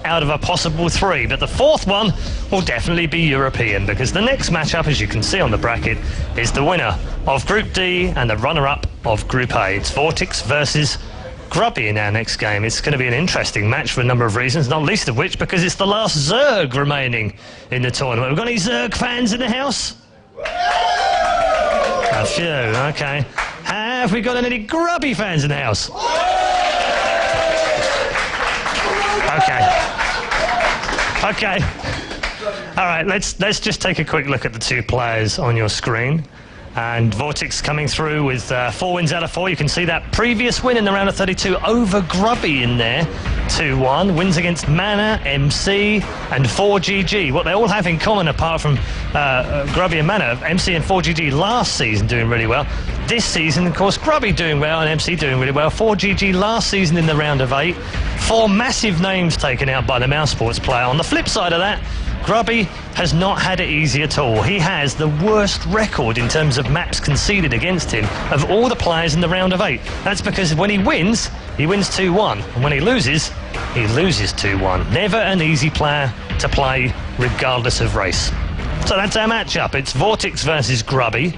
out of a possible 3, but the 4th one will definitely be European, because the next matchup, as you can see on the bracket, is the winner of Group D and the runner-up of Group A. It's Vortix versus Grubby in our next game. It's going to be an interesting match for a number of reasons, not least of which because it's the last Zerg remaining in the tournament. We've got any Zerg fans in the house? A few, okay. Have we got any Grubby fans in the house? Okay. All right, let's just take a quick look at the 2 players on your screen. And Vortix coming through with 4 wins out of 4. You can see that previous win in the round of 32 over Grubby in there, 2-1. Wins against Mana, MC, and 4GG. What they all have in common, apart from Grubby and Mana, MC and 4GG last season doing really well. This season, of course, Grubby doing well and MC doing really well. 4GG last season in the round of 8. 4 massive names taken out by the Mouse Sports player. On the flip side of that, Grubby has not had it easy at all. He has the worst record in terms of maps conceded against him of all the players in the round of 8. That's because when he wins 2-1. And when he loses 2-1. Never an easy player to play, regardless of race. So that's our matchup. It's Vortix versus Grubby.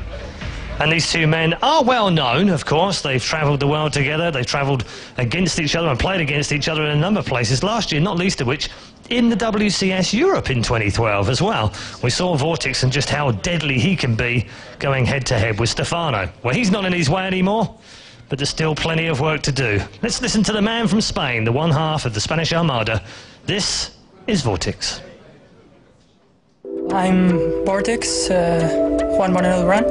And these 2 men are well known, of course. They've travelled the world together. They've travelled against each other and played against each other in a number of places. Last year, not least of which, in the WCS Europe in 2012 as well. We saw Vortix and just how deadly he can be going head-to-head with Stefano. Well, he's not in his way anymore, but there's still plenty of work to do. Let's listen to the man from Spain, the one half of the Spanish Armada. This is Vortix. I'm Vortix, Juan Manuel Ran,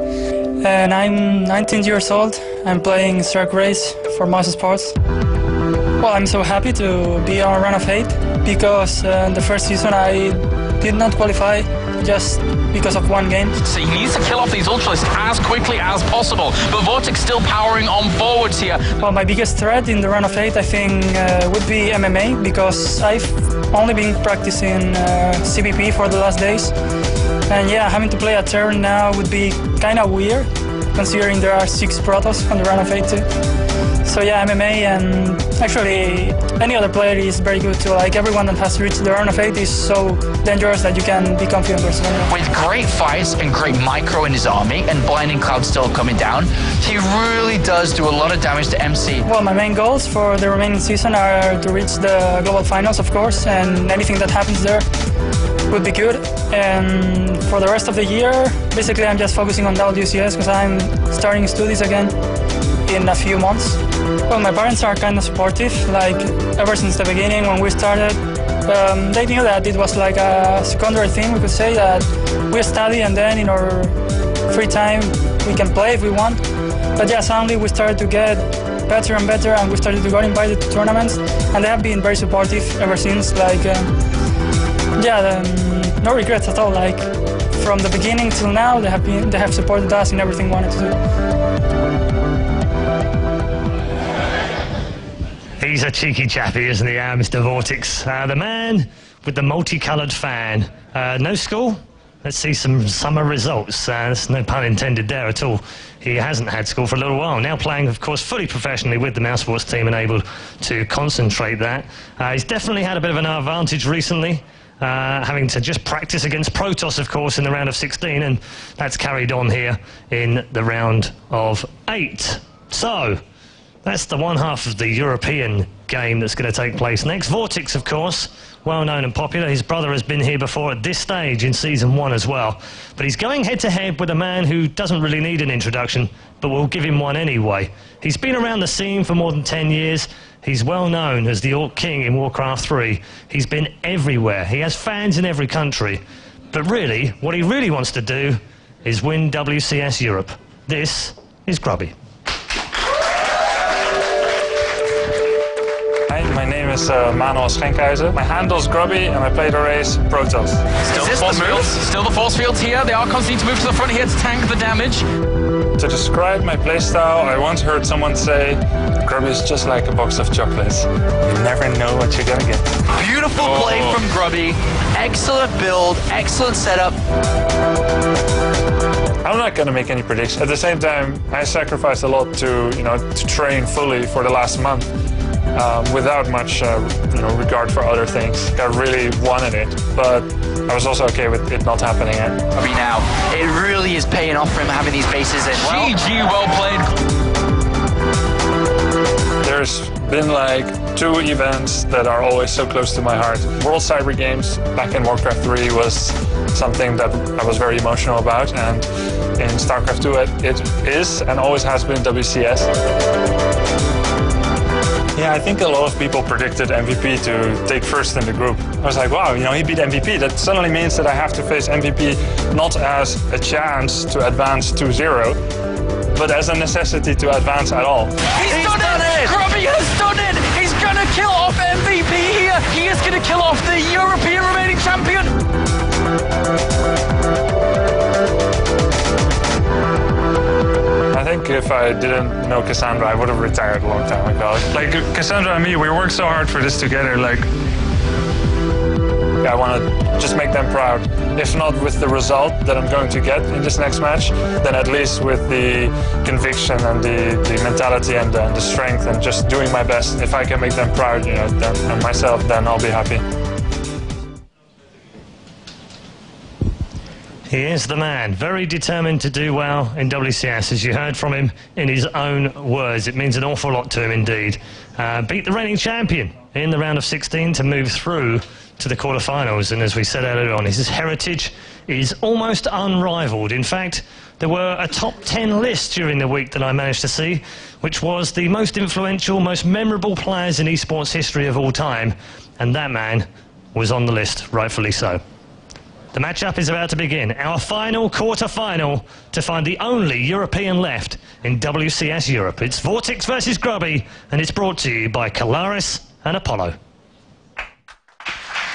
and I'm 19 years old. I'm playing Starcraft for Mouse Sports. Well, I'm so happy to be on a run of 8 because the first season I did not qualify just because of 1 game. So he needs to kill off these ultralists as quickly as possible, but Vortix still powering on forwards here. Well, my biggest threat in the run of 8 I think would be MMA, because I've only been practicing CBP for the last days. And yeah, having to play a turn now would be kind of weird, considering there are 6 protos on the run of 8 too. So yeah, MMA and actually any other player is very good too. Like everyone that has reached the round of 8 is so dangerous that you can be confident versus anyone. With great fights and great micro in his army and Blinding Cloud still coming down, he really does do a lot of damage to MC. Well, my main goals for the remaining season are to reach the global finals, of course, and anything that happens there would be good. And for the rest of the year, basically I'm just focusing on WCS because I'm starting studies again in a few months. Well, my parents are kind of supportive, like ever since the beginning when we started. They knew that it was like a secondary thing, we could say, that we study and then in our free time we can play if we want. But yeah, suddenly we started to get better and better and we started to get invited to tournaments, and they have been very supportive ever since. Like, no regrets at all. Like from the beginning till now, they have supported us in everything we wanted to do. He's a cheeky chappy, isn't he, Mr. Vortix? The man with the multicoloured fan. No school? Let's see some summer results. There's no pun intended there at all. He hasn't had school for a little while. Now playing, of course, fully professionally with the Mouse Sports team and able to concentrate that. He's definitely had a bit of an advantage recently, having to just practice against Protoss, of course, in the round of 16, and that's carried on here in the round of 8. So that's the one half of the European game that's going to take place next. Vortix, of course, well known and popular. His brother has been here before at this stage in Season 1 as well. But he's going head-to-head with a man who doesn't really need an introduction, but we'll give him one anyway. He's been around the scene for more than 10 years. He's well known as the Orc King in Warcraft 3. He's been everywhere. He has fans in every country. But really, what he really wants to do is win WCS Europe. This is Grubby. Hi, my name is Manuel Schenkhuizen. My handle's Grubby and I play the race Protoss. Still the force fields. Still the force fields here. They are constantly to move to the front here to tank the damage. To describe my playstyle, I once heard someone say, Grubby is just like a box of chocolates. You never know what you're gonna get. Beautiful play from Grubby. Excellent build, excellent setup. I'm not gonna make any predictions. At the same time, I sacrificed a lot to, to train fully for the last month. without much regard for other things. I really wanted it, but I was also okay with it not happening. Grubby now, it really is paying off for him having these bases in. GG, well played. There's been like 2 events that are always so close to my heart. World Cyber Games back in Warcraft 3 was something that I was very emotional about, and in Starcraft 2 it is and always has been WCS. Yeah, I think a lot of people predicted MVP to take first in the group. I was like, wow, he beat MVP. That suddenly means that I have to face MVP not as a chance to advance 2-0, but as a necessity to advance at all. He's done it! Grubby has done it! He's gonna kill off MVP here! He is gonna kill off the European remaining champion! I think if I didn't know Cassandra, I would have retired a long time ago. Like, Cassandra and me, we worked so hard for this together. Like, I want to just make them proud. If not with the result that I'm going to get in this next match, then at least with the conviction and the mentality and the strength and just doing my best. If I can make them proud, then, and myself, then I'll be happy. He is the man, very determined to do well in WCS, as you heard from him in his own words. It means an awful lot to him indeed. Beat the reigning champion in the round of 16 to move through to the quarterfinals, and as we said earlier on, his heritage is almost unrivaled. In fact, there were a top 10 list during the week that I managed to see, which was the most influential, most memorable players in esports history of all time, and that man was on the list, rightfully so. The matchup is about to begin, our final quarter-final to find the only European left in WCS Europe. It's Vortix versus Grubby, and it's brought to you by Colaris and Apollo.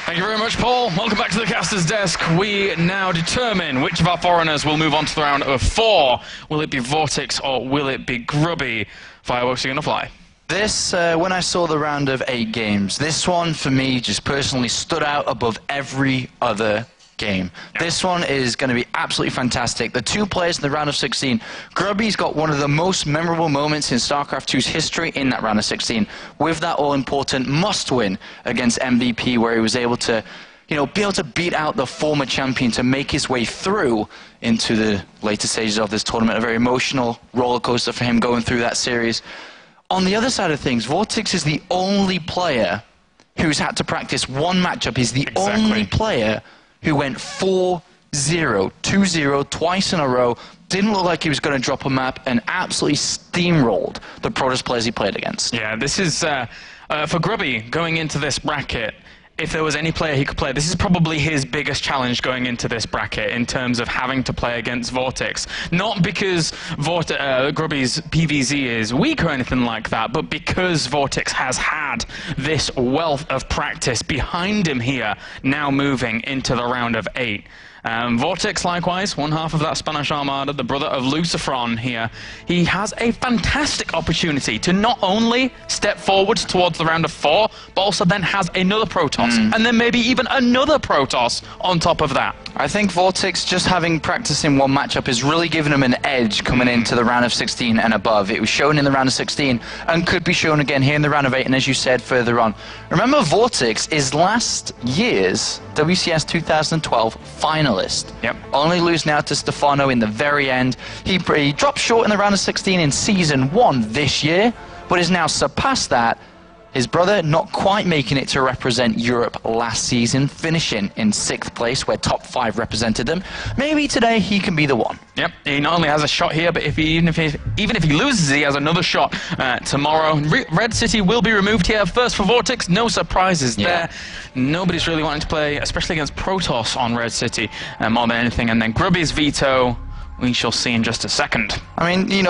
Thank you very much, Paul. Welcome back to the caster's desk. We now determine which of our foreigners will move on to the round of 4. Will it be Vortix or will it be Grubby? Fireworks are going to fly. This, when I saw the round of 8 games, this one for me just personally stood out above every other game. This one is going to be absolutely fantastic. The 2 players in the round of 16. Grubby's got one of the most memorable moments in StarCraft 2's history in that round of 16, with that all-important must-win against MVP, where he was able to, be able to beat out the former champion to make his way through into the later stages of this tournament. A very emotional roller coaster for him going through that series. On the other side of things, Vortix is the only player who's had to practice one matchup. He's the only player who went 4-0, 2-0 twice in a row, didn't look like he was going to drop a map, and absolutely steamrolled the Protoss players he played against. Yeah, this is, for Grubby, going into this bracket, if there was any player he could play, this is probably his biggest challenge going into this bracket in terms of having to play against Vortix. Not because Grubby's PVZ is weak or anything like that, but because Vortix has had this wealth of practice behind him here, now moving into the round of 8. Vortix, likewise, one half of that Spanish Armada, the brother of Lucifron here. He has a fantastic opportunity to not only step forward towards the round of 4, but also then has another Protoss, and then maybe even another Protoss on top of that. I think Vortix, just having practiced in one matchup, is really giving him an edge coming into the round of 16 and above. It was shown in the round of 16 and could be shown again here in the round of 8, and as you said, further on. Remember, Vortix is last year's WCS 2012 finalist. Yep. Only lose now to Stefano in the very end. He dropped short in the round of 16 in Season 1 this year, but has now surpassed that. His brother not quite making it to represent Europe last season, finishing in 6th place, where top 5 represented them. Maybe today he can be the one. Yep, he not only has a shot here, but even if he loses, he has another shot tomorrow. Red City will be removed here. First for Vortix, no surprises there. Nobody's really wanting to play, especially against Protoss on Red City, more than anything. And then Grubby's veto, we shall see in just a second. I mean,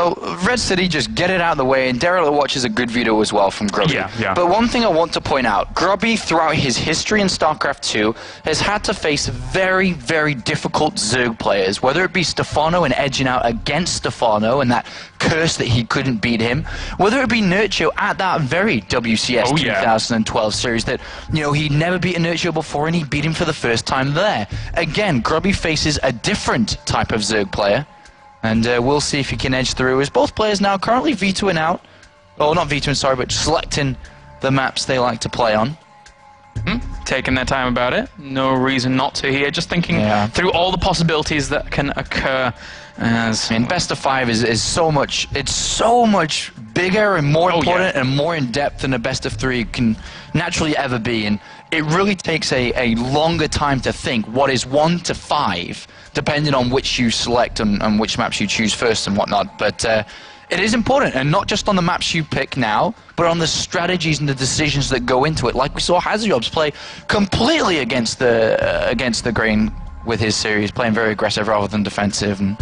Red City, just get it out of the way, and Derelict Watch is a good veto as well from Grubby. Yeah. But one thing I want to point out, Grubby, throughout his history in StarCraft 2, has had to face very, very difficult Zerg players, whether it be Stefano and edging out against Stefano and that curse that he couldn't beat him, whether it be Nurture at that very WCS 2012 series that, he'd never beaten Nurture before and he beat him for the first time there. Again, Grubby faces a different type of Zerg player, and we'll see if he can edge through, as both players now currently vetoing out, or not vetoing, sorry, but selecting the maps they like to play on. Taking their time about it. No reason not to here. Just thinking through all the possibilities that can occur. As I mean, best of 5 is so much. It's so much bigger and more important and more in depth than a best of 3 can naturally ever be. And it really takes a longer time to think what is 1 to 5, depending on which you select and which maps you choose first and whatnot. But it is important, and not just on the maps you pick now, but on the strategies and the decisions that go into it. Like we saw Hazardjobs play completely against the grain with his series, playing very aggressive rather than defensive. And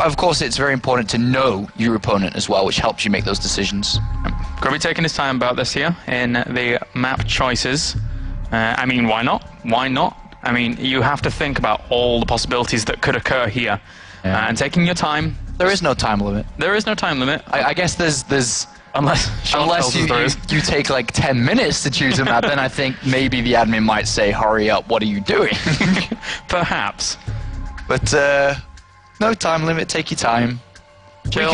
of course, it's very important to know your opponent as well, which helps you make those decisions. Grubby taking his time about this here in the map choices. I mean, why not? Why not? I mean, you have to think about all the possibilities that could occur here, and taking your time. There is no time limit. There is no time limit. I guess there's unless you take like 10 minutes to choose a map, then I think maybe the admin might say, "Hurry up! What are you doing?" Perhaps. But no time limit. Take your time.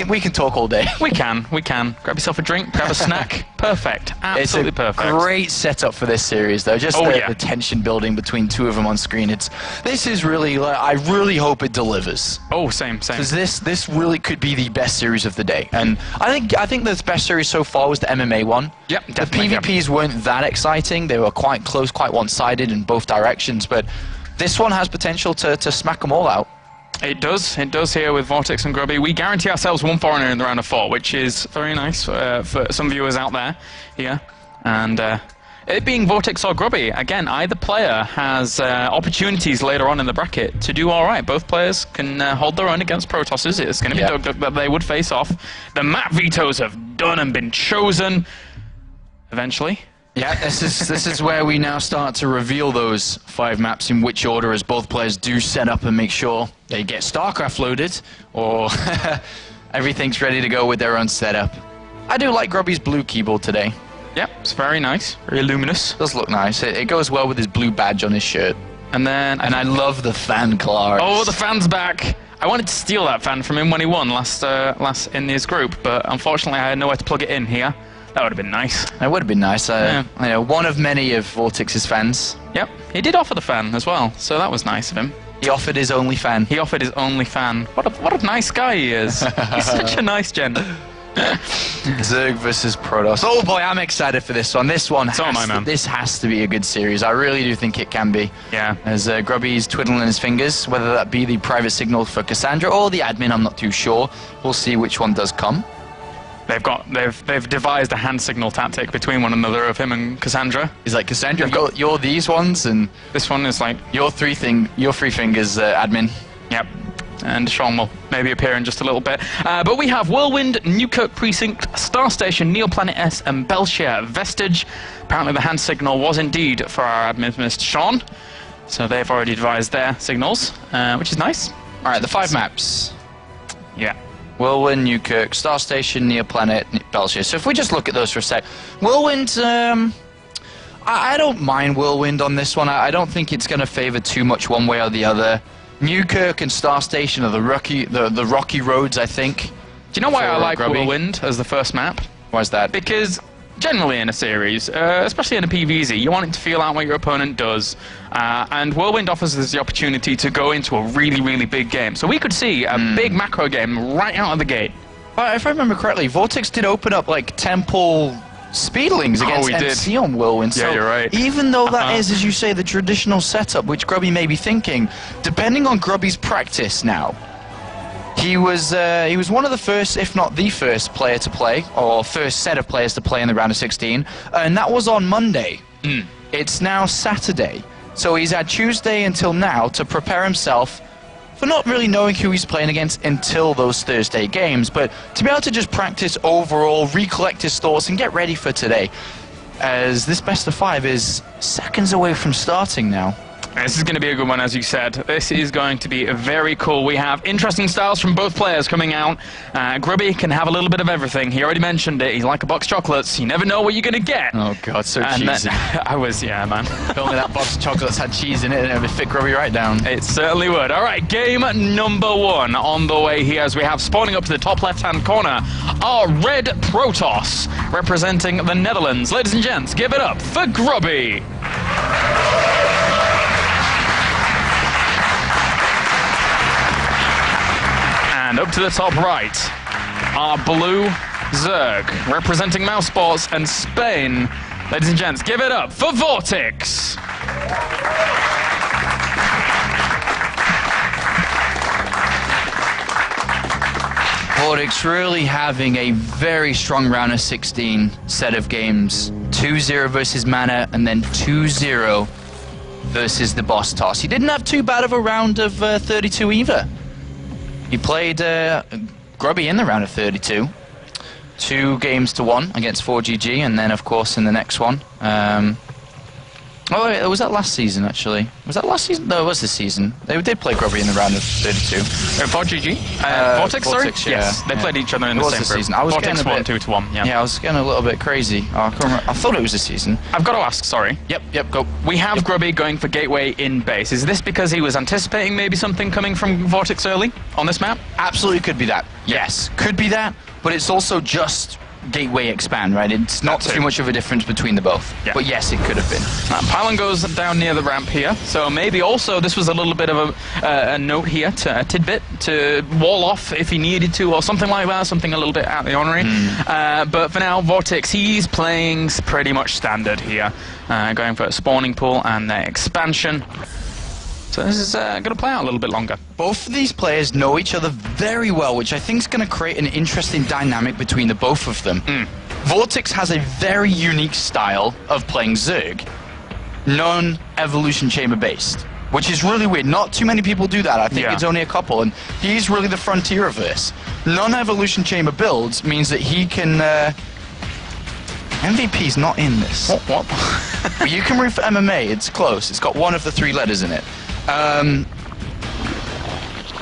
We can talk all day. We can. Grab yourself a drink, grab a snack. Perfect. Absolutely perfect. It's a great setup for this series, though. Just the tension building between two of them on screen. This is really. I really hope it delivers. Oh, same. Because this really could be the best series of the day. And I think the best series so far was the MMA one. Yep, the definitely. PvPs weren't that exciting. They were quite close, quite one-sided in both directions. But this one has potential to smack them all out. It does here with Vortix and Grubby. We guarantee ourselves one foreigner in the round of 4, which is very nice for some viewers out there here. And it being Vortix or Grubby, again, either player has opportunities later on in the bracket to do all right. Both players can hold their own against Protosses. It's going to be Doug that they would face off. The map vetoes have done and been chosen eventually. Yeah, this is where we now start to reveal those 5 maps in which order, as both players do set up and make sure they get Starcraft loaded, or everything's ready to go with their own setup. I do like Grubby's blue keyboard today. Yep, it's very nice, very luminous. Does look nice. It goes well with his blue badge on his shirt. And I love the fan cards. Oh, the fan's back! I wanted to steal that fan from him when he won last in his group, but unfortunately I had nowhere to plug it in here. That would have been nice. It would have been nice. You know, one of many of Vortix's fans. Yep, he did offer the fan as well, so that was nice of him. He offered his only fan. He offered his only fan. What a nice guy he is. He's such a nice gent. Zerg versus Protoss. Oh boy, I'm excited for this one. This has to be a good series. I really do think it can be. Yeah. As Grubby's twiddling his fingers, whether that be the private signal for Cassandra or the admin, I'm not too sure. We'll see which one does come. They've devised a hand signal tactic between one another of him and Cassandra. He's like, Cassandra, you're these ones, and this one is like your three fingers, admin. Yep. And Sean will maybe appear in just a little bit. But we have Whirlwind, Newkirk Precinct, Star Station, Neoplanet S, and Belshire Vestige. Apparently the hand signal was indeed for our admin, Mr. Sean. So they've already devised their signals, which is nice. All right, the 5 maps. Yeah. Whirlwind, Newkirk, Star Station, Neoplanet, Belshire. So if we just look at those for a sec. Whirlwind, I don't mind Whirlwind on this one. I don't think it's going to favor too much one way or the other. Newkirk and Star Station are the rocky roads, I think. Do you know why I like Grubby? Whirlwind as the first map? Why is that? Because generally in a series, especially in a PvZ, you want it to feel out what your opponent does. And Whirlwind offers us the opportunity to go into a really, really big game. So we could see a big macro game right out of the gate. Well, if I remember correctly, Vortix did open up like Temple Speedlings against MC on Whirlwind. Yeah, so you're right. Even though that is, as you say, the traditional setup, which Grubby may be thinking, depending on Grubby's practice now, he was one of the first, if not the first player to play, or first set of players to play in the round of 16, and that was on Monday. It's now Saturday, so he's had Tuesday until now to prepare himself for not really knowing who he's playing against until those Thursday games, but to be able to just practice overall, recollect his thoughts, and get ready for today, as this best of 5 is seconds away from starting now. This is going to be a good one, as you said. This is going to be very cool. We have interesting styles from both players coming out. Grubby can have a little bit of everything. He already mentioned it. He's like a box of chocolates. You never know what you're going to get. Oh, God, so and cheesy. Yeah, man. If only that box of chocolates had cheese in it, and it would fit Grubby right down. It certainly would. All right, game number 1 on the way here, as we have spawning up to the top left-hand corner, our red Protoss, representing the Netherlands. Ladies and gents, give it up for Grubby. And up to the top right, our blue Zerg, representing Mouse Sports and Spain. Ladies and gents, give it up for Vortix. Vortix really having a very strong round of 16 set of games. 2-0 versus Mana, and then 2-0 versus the Boss Toss. He didn't have too bad of a round of 32 either. He played Grubby in the round of 32. 2-1 against 4GG, and then, of course, in the next one. Oh, was that last season, actually? Was that last season? No, it was this season. They did play Grubby in the round of 32. 4GG? Vortix, sorry? Vortix, yeah. Yes, they played each other in the same group. Season. I was Vortix won 2-1, yeah. Yeah, I was getting a little bit crazy. I thought it was this season. I've got to ask, sorry. Yep, go. We have Grubby going for Gateway in base. Is this because he was anticipating maybe something coming from Vortix early on this map? Absolutely could be that. Yes, could be that, but it's also just Gateway expand, right? It's not too much of a difference between the both. Yeah. But yes, it could have been. Pylon goes down near the ramp here, so maybe also this was a little bit of a note here, a tidbit to wall off if he needed to, or something like that, something a little bit out of the ordinary. But for now, Vortix, he's playing pretty much standard here, going for a spawning pool and expansion. So this is going to play out a little bit longer. Both of these players know each other very well, which I think is going to create an interesting dynamic between the both of them. Vortix has a very unique style of playing Zerg, non-evolution chamber based, which is really weird. Not too many people do that. I think it's only a couple, and he's really the frontier of this. Non-evolution chamber builds means that he can... MVP's not in this. What? But you can root for MMA, it's close. It's got one of the 3 letters in it.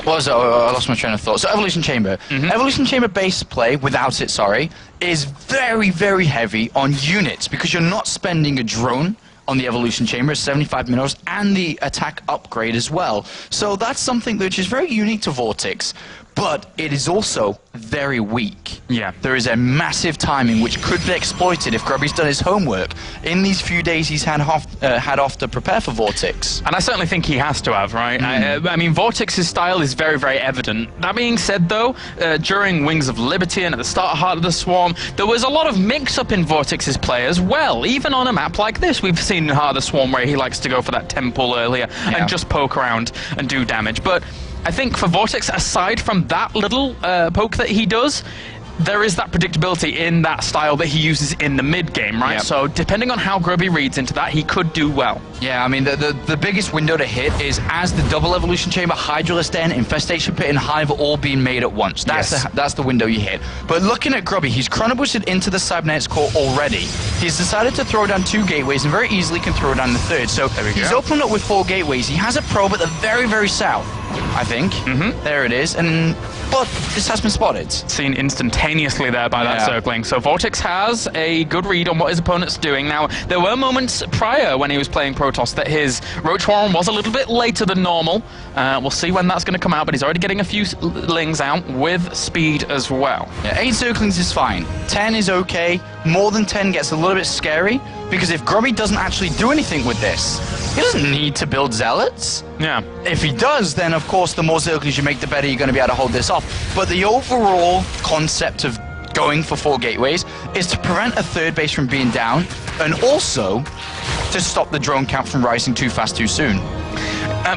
What was it? Oh, I lost my train of thought. So Evolution Chamber. Evolution Chamber base play, without it, sorry, is very, very heavy on units because you're not spending a drone on the Evolution Chamber, 75 minutes, and the attack upgrade as well. So that's something which is very unique to Vortix, but it is also very weak. Yeah. There is a massive timing which could be exploited if Grubby's done his homework in these few days he's had off to prepare for Vortix. And I certainly think he has to have, right? I mean, Vortix's style is very, very evident. That being said, though, during Wings of Liberty and at the start of Heart of the Swarm, there was a lot of mix-up in Vortix's play as well. Even on a map like this, we've seen Heart of the Swarm where he likes to go for that temple earlier and just poke around and do damage. But I think for Vortix, aside from that little poke that he does, there is that predictability in that style that he uses in the mid-game, right? So depending on how Grubby reads into that, he could do well. Yeah, I mean, the biggest window to hit is as the double Evolution Chamber, Hydralisk Den, Infestation Pit, and Hive are all being made at once. That's the window you hit. But looking at Grubby, he's chronoboosted into the Cybernetics core already. He's decided to throw down 2 gateways and very easily can throw down the 3rd. So he's opened up with 4 gateways. He has a probe at the very, very south, I think. There it is. But this has been spotted. Seen instantaneously there by that circling. So Vortix has a good read on what his opponent's doing. Now, there were moments prior when he was playing Protoss that his Roach Warren was a little bit later than normal. We'll see when that's going to come out, but he's already getting a few lings out with speed as well. Yeah, 8 circlings is fine. 10 is okay. More than 10 gets a little bit scary, because if Grubby doesn't actually do anything with this, he doesn't need to build Zealots. Yeah. If he does, then of course the more circles you make, the better you're going to be able to hold this off. But the overall concept of going for 4 gateways is to prevent a 3rd base from being down, and also to stop the drone count from rising too fast too soon.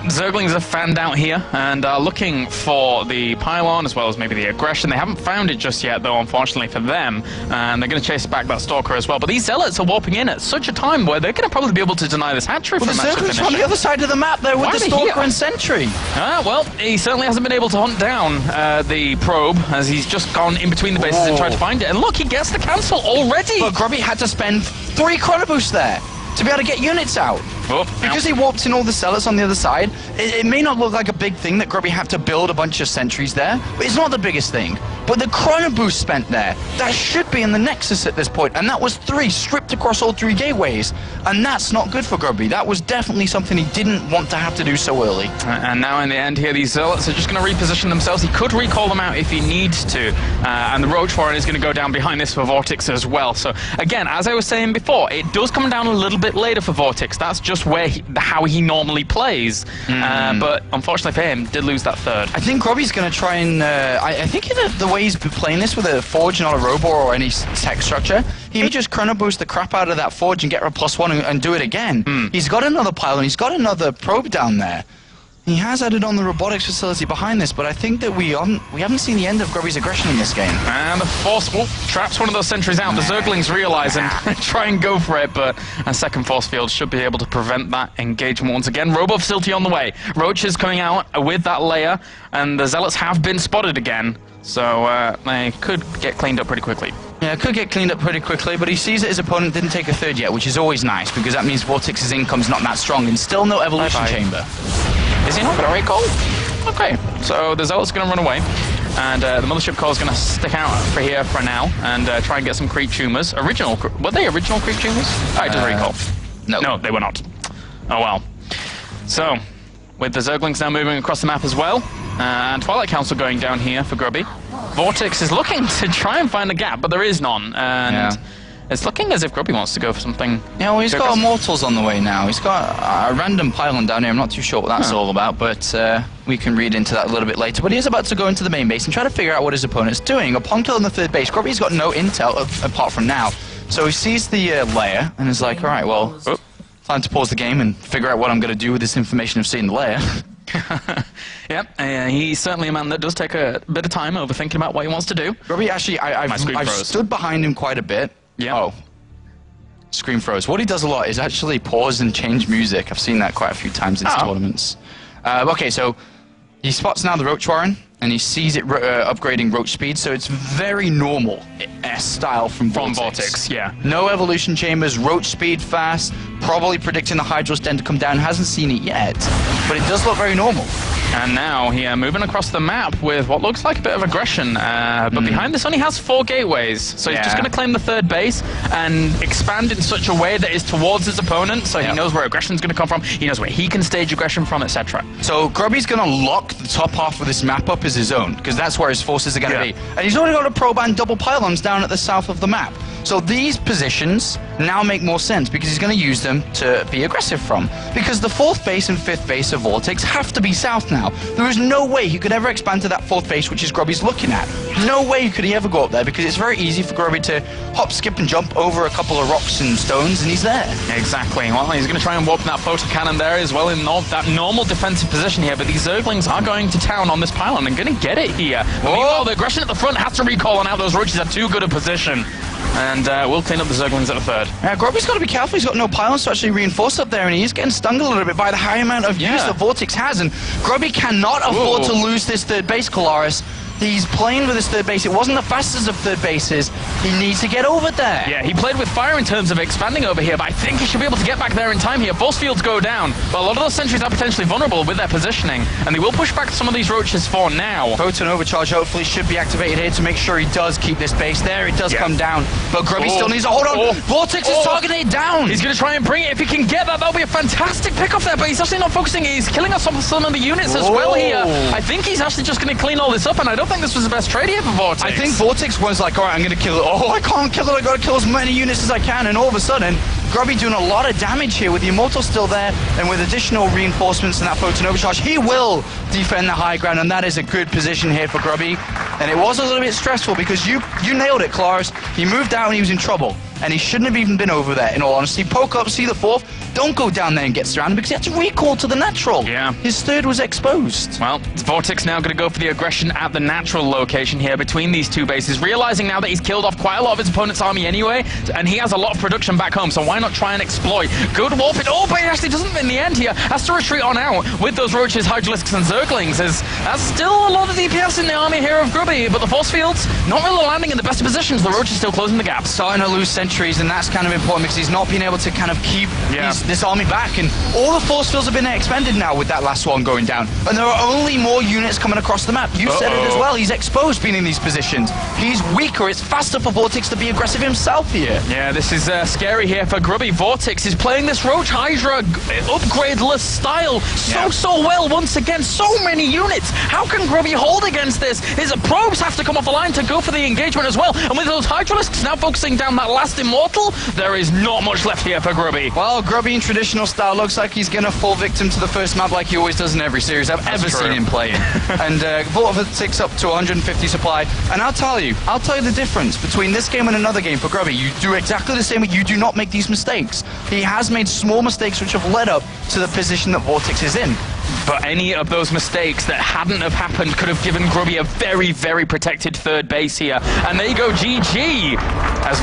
Zerglings are fanned out here and are looking for the pylon as well as maybe the aggression. They haven't found it just yet, though, unfortunately for them. And they're going to chase back that Stalker as well. But these Zealots are warping in at such a time where they're going to probably be able to deny this hatchery for a match to finish. On the other side of the map there with the Stalker and Sentry. Well, he certainly hasn't been able to hunt down the probe as he's just gone in between the bases and tried to find it. And look, he gets the cancel already. But Grubby had to spend 3 chrono boosts there to be able to get units out. Oh, Because he warped in all the Zealots on the other side, it may not look like a big thing that Grubby had to build a bunch of sentries there, but it's not the biggest thing. But the chrono boost spent there, that should be in the Nexus at this point, and that was 3 stripped across all 3 gateways, and that's not good for Grubby. That was definitely something he didn't want to have to do so early. And now in the end here, these Zealots are just going to reposition themselves. He could recall them out if he needs to, and the Roach Warren is going to go down behind this for Vortix as well. So again, as I was saying before, it does come down a little bit later for Vortix. That's just where how he normally plays, but unfortunately for him, did lose that third. I think Grubby's going to try and, I think the way he's been playing this with a Forge, not a Robo or any tech structure, he may just chrono boost the crap out of that Forge and get a +1 and do it again. He's got another pylon, he's got another probe down there. He has added on the robotics facility behind this, but I think that we haven't seen the end of Grubby's aggression in this game. And the Force traps one of those sentries out. The Zerglings realize and try and go for it, but a second Force Field should be able to prevent that engagement once again. Robo facility on the way. Roach is coming out with that layer, and the Zealots have been spotted again, so they could get cleaned up pretty quickly. Yeah, could get cleaned up pretty quickly, but he sees that his opponent didn't take a third yet, which is always nice, because that means Vortix's income's not that strong, and still no evolution chamber. Is he not going to recall? Okay, so the Zealot's going to run away, and the Mothership Core is going to stick out for here for now, and try and get some creep tumors. Were they original creep tumors? I just recall. No, they were not. Oh well. So, with the Zerglings now moving across the map as well, and Twilight Council going down here for Grubby. Vortix is looking to try and find a gap, but there is none, and it's looking as if Grubby wants to go for something. Yeah, well, he's got Immortals on the way now. He's got a random pylon down here. I'm not too sure what that's all about, but we can read into that a little bit later. But he is about to go into the main base and try to figure out what his opponent's doing. Upon killing the third base, Grubby's got no intel apart from now. So he sees the layer and is like, all right, well, time to pause the game and figure out what I'm going to do with this information of seeing the layer. Yep, he's certainly a man that does take a bit of time over thinking about what he wants to do. Grubby, actually, I've stood behind him quite a bit. Yeah. Oh. Screen froze. What he does a lot is actually pause and change music. I've seen that quite a few times in tournaments. Okay, so he spots now the Roach Warren, and he sees it upgrading Roach speed, so it's very normal style from Vortix. Yeah. No evolution chambers, Roach speed fast, probably predicting the Hydra's den to come down. Hasn't seen it yet, but it does look very normal. And now here, moving across the map with what looks like a bit of aggression, but behind this only has 4 gateways, so he's just going to claim the third base and expand in such a way that is towards his opponent, so he knows where aggression's going to come from, he knows where he can stage aggression from, etc. So Grubby's going to lock the top half of this map up as his own, because that's where his forces are going to be. And he's already got a probe and double pylons down at the south of the map. So these positions now make more sense because he's going to use them to be aggressive from. Because the 4th base and 5th base of Vortix have to be south now. There is no way he could ever expand to that 4th base, which is Grubby's looking at. No way could he ever go up there because it's very easy for Grubby to hop, skip, and jump over a couple of rocks and stones, and he's there. Exactly. Well, he's going to try and warp that photo cannon there as well in that normal defensive position here, but these Zerglings are going to town on this pylon and going to get it here. But meanwhile, the aggression at the front has to recall on out. Those Roaches are too good a position. And we'll clean up the Zerglings at the third. Yeah, Grubby's got to be careful. He's got no pylons to actually reinforce up there, and he is getting stung a little bit by the high amount of use that Vortix has. And Grubby cannot afford to lose this third base, Kolaris. He's playing with his third base. It wasn't the fastest of third bases. He needs to get over there. Yeah, he played with fire in terms of expanding over here, but I think he should be able to get back there in time here. Force fields go down, but a lot of those sentries are potentially vulnerable with their positioning, and they will push back some of these Roaches for now. Photon Overcharge hopefully should be activated here to make sure he does keep this base. There, it does come down, but Grubby still needs to hold on. Vortix is targeting it down. He's going to try and bring it. If he can get that, that'll be a fantastic pick off there, but he's actually not focusing. He's killing us off some of the units as well here. I think he's actually just going to clean all this up, and I don't think this was the best trade here for Vortix. I think Vortix was like, all right, I'm going to kill it. Oh, I can't kill it. I got to kill as many units as I can. And all of a sudden, Grubby doing a lot of damage here with the Immortal still there, and with additional reinforcements and that Photon Overcharge, he will defend the high ground, and that is a good position here for Grubby. And it was a little bit stressful because you nailed it, Claris. He moved out and he was in trouble, and he shouldn't have even been over there, in all honesty. Poke up, see the 4th. Don't go down there and get surrounded because he had to recall to the natural. Yeah. His third was exposed. Well, Vortix now going to go for the aggression at the natural location here between these 2 bases, realizing now that he's killed off quite a lot of his opponent's army anyway, and he has a lot of production back home, so why not try and exploit? Good warp it. Oh, but he actually doesn't in the end here. Has to retreat on out with those Roaches, Hydralisks, and Zerglings. That's still a lot of DPS in the army here of Grubby, but the force fields not really landing in the best positions. The Roaches still closing the gap. Starting to lose sentries sentries, and that's kind of important because he's not been able to kind of keep this army back. And all the force fields have been expended now with that last one going down. And there are only more units coming across the map. You said it as well. He's exposed being in these positions. He's weaker. It's faster for Vortix to be aggressive himself here. Yeah, this is scary here for Grubby. Vortix is playing this Roach Hydra upgradeless style so well once again. So many units. How can Grubby hold against this? His probes have to come off the line to go for the engagement as well. And with those Hydralisks now focusing down that last Immortal, there is not much left here for Grubby. Well, Grubby in traditional style looks like he's going to fall victim to the first map like he always does in every series I've ever seen him playing. And Vortix up to 150 supply. And I'll tell you the difference between this game and another game for Grubby. You do exactly the same. You do not make these mistakes. He has made small mistakes which have led up to the position that Vortix is in. But any of those mistakes that hadn't have happened could have given Grubby a very, very protected third base here. And there you go, GG, as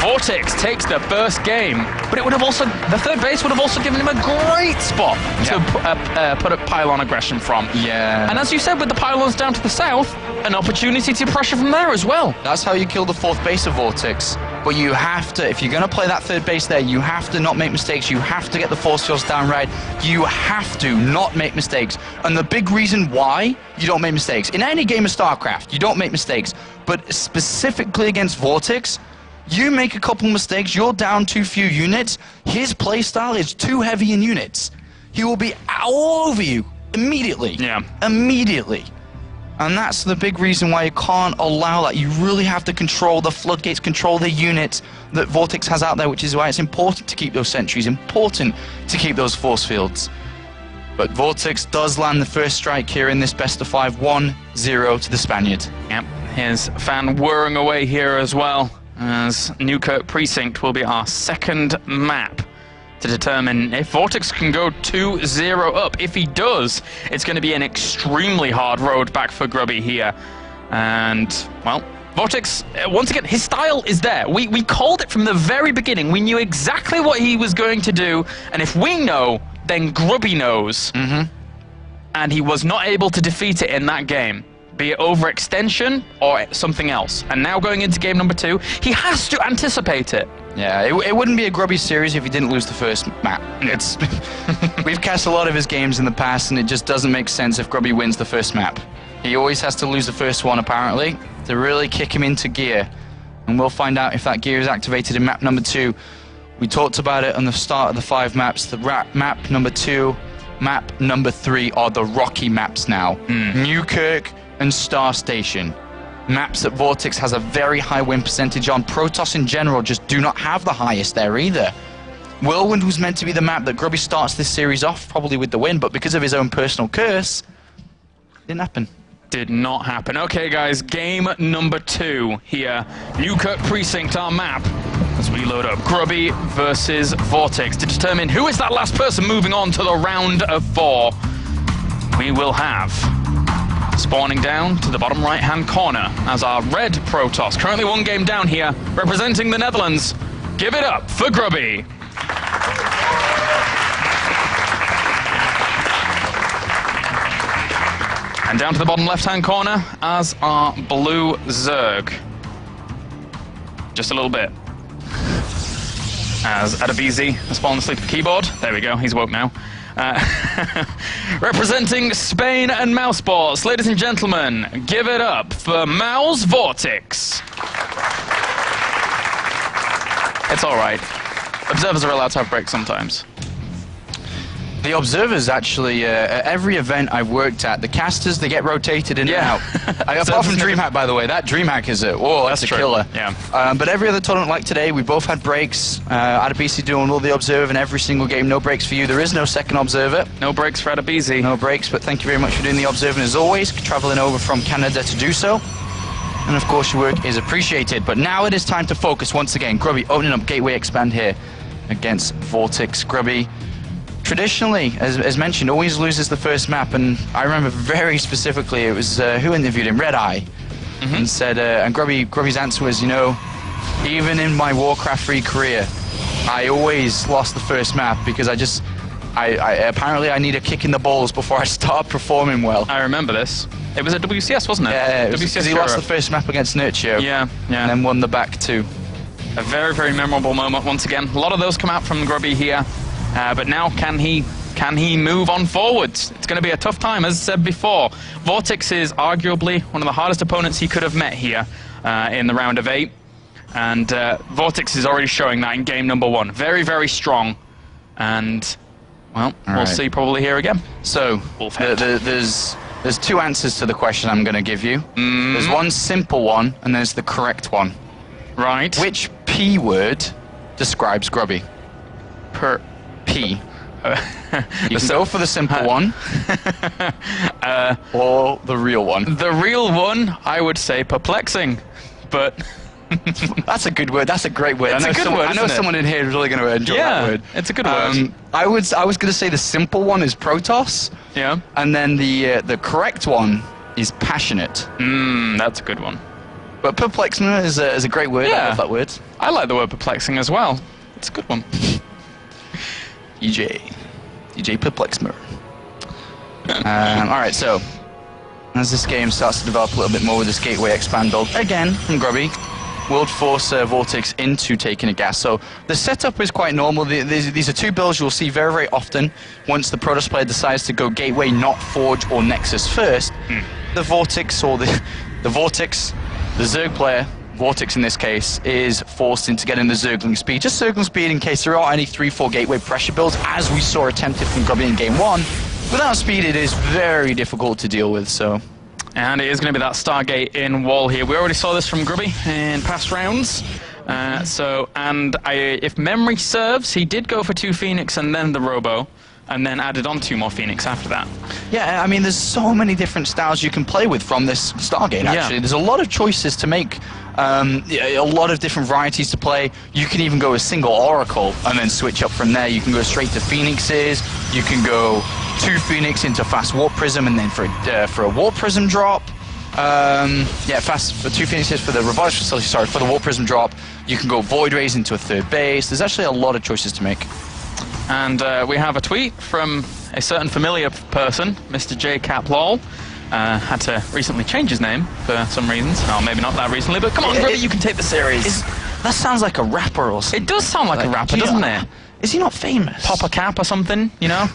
Vortix takes the first game. But it would have also, the third base would have also given him a great spot to put a pylon aggression from. Yeah. And as you said, with the pylons down to the south, an opportunity to pressure from there as well. That's how you kill the fourth base of Vortix. But you have to, if you're going to play that third base there, you have to not make mistakes. You have to get the force fields down right. You have to not make mistakes. And the big reason why you don't make mistakes, in any game of Starcraft, you don't make mistakes. But specifically against Vortix, you make a couple mistakes, you're down too few units. His playstyle is too heavy in units. He will be all over you immediately. Yeah. Immediately. And that's the big reason why you can't allow that. You really have to control the floodgates, control the units that Vortix has out there, which is why it's important to keep those sentries, important to keep those force fields. But Vortix does land the first strike here in this best of 5, 1-0 to the Spaniard. Yep, his fan whirring away here as well, as Newkirk Precinct will be our second map to determine if Vortix can go 2-0 up. If he does, it's going to be an extremely hard road back for Grubby here. And, well, Vortix, once again, his style is there. We called it from the very beginning. We knew exactly what he was going to do, and if we know, then Grubby knows. And he was not able to defeat it in that game, be it overextension or something else. And now going into game number 2, he has to anticipate it. Yeah, it wouldn't be a Grubby series if he didn't lose the first map. It's we've cast a lot of his games in the past, and it just doesn't make sense if Grubby wins the first map. He always has to lose the first one, apparently, to really kick him into gear. And we'll find out if that gear is activated in map number 2. We talked about it on the start of the 5 maps. The map number 2, map number 3 are the rocky maps now. Newkirk and Star Station. Maps that Vortix has a very high win percentage on. Protoss in general just do not have the highest there either. Whirlwind was meant to be the map that Grubby starts this series off, probably with the win, but because of his own personal curse, it didn't happen. Did not happen. Okay, guys, game number 2 here. Newkirk Precinct, our map, as we load up Grubby versus Vortix to determine who is that last person moving on to the round of 4. We will have spawning down to the bottom right-hand corner as our red Protoss, currently 1 game down here, representing the Netherlands. Give it up for Grubby. And down to the bottom left-hand corner as our blue Zerg. Just a little bit. As Adebisi has fallen asleep at the keyboard. There we go, he's woke now. Representing Spain and Mousesports, ladies and gentlemen, give it up for Mouse Vortix. It's all right. Observers are allowed to have breaks sometimes. The observers actually, at every event I've worked at, the casters, they get rotated in and out. Apart from DreamHack, by the way, that DreamHack is that's a killer. Yeah. But every other tournament like today, we both had breaks. Adebisi doing all the observer in every single game. No breaks for you. There is no second observer. No breaks for Adebisi. No breaks, but thank you very much for doing the observing as always, traveling over from Canada to do so. And of course, your work is appreciated. But now it is time to focus once again. Grubby opening up Gateway Expand here against Vortix. Grubby, traditionally, as mentioned, always loses the first map, and I remember very specifically, it was who interviewed him, Red Eye, and said, and Grubby's answer was, you know, even in my Warcraft 3 career, I always lost the first map because apparently I need a kick in the balls before I start performing well. I remember this. It was at WCS, wasn't it? Yeah, it was because he lost the first map against Nurture. Yeah. And then won the back 2. A very, very memorable moment once again. A lot of those come out from Grubby here, but now can he move on forwards? It's going to be a tough time, as I said before. Vortix is arguably one of the hardest opponents he could have met here in the round of 8, and Vortix is already showing that in game number 1. Very, very strong, and well, we'll see probably here again. So there's 2 answers to the question I'm going to give you. There's one simple one, and there's the correct one. Right. Which P word describes Grubby? P. You can go for the simple one, or the real one. The real one, I would say perplexing, but... That's a good word. That's a great word. It's a good word, I know someone in here is really going to enjoy that word. It's a good word. I was going to say the simple one is Protoss. Yeah. And then the correct one is passionate. That's a good one. But perplexing is a great word. Yeah. I love that word. I like the word perplexing as well. It's a good one. DJ Perplexmer. All right, so as this game starts to develop a little bit more with this Gateway Expand build, again from Grubby, will force Vortix into taking a gas. So the setup is quite normal. These are 2 builds you'll see very, very often. Once the Protoss player decides to go Gateway, not Forge or Nexus first, the Vortix or the Vortix, the Zerg player, Vortix in this case, is forced into getting the Zergling speed. Just Zergling speed in case there are any 3-4 Gateway pressure builds, as we saw attempted from Grubby in game 1. Without speed, it is very difficult to deal with, so... And it is going to be that Stargate in wall here. We already saw this from Grubby in past rounds. If memory serves, he did go for 2 Phoenix and then the Robo, and then added on 2 more Phoenix after that. Yeah, I mean, there's so many different styles you can play with from this Stargate, actually. Yeah. There's a lot of choices to make, a lot of different varieties to play. You can even go a single Oracle and then switch up from there. You can go straight to Phoenixes. You can go 2 Phoenix into fast Warp Prism, and then for a Warp Prism drop. For 2 Phoenixes for the robotics facility, sorry, for the Warp Prism drop. You can go Void Rays into a 3rd base. There's actually a lot of choices to make. And we have a tweet from a certain familiar person, Mr. JCapLol. Had to recently change his name for some reasons. No, maybe not that recently, but come on, Grubby, you can take the series. That sounds like a rapper or something. It does sound like a rapper, doesn't it? Is he not famous? Papa Cap or something, you know?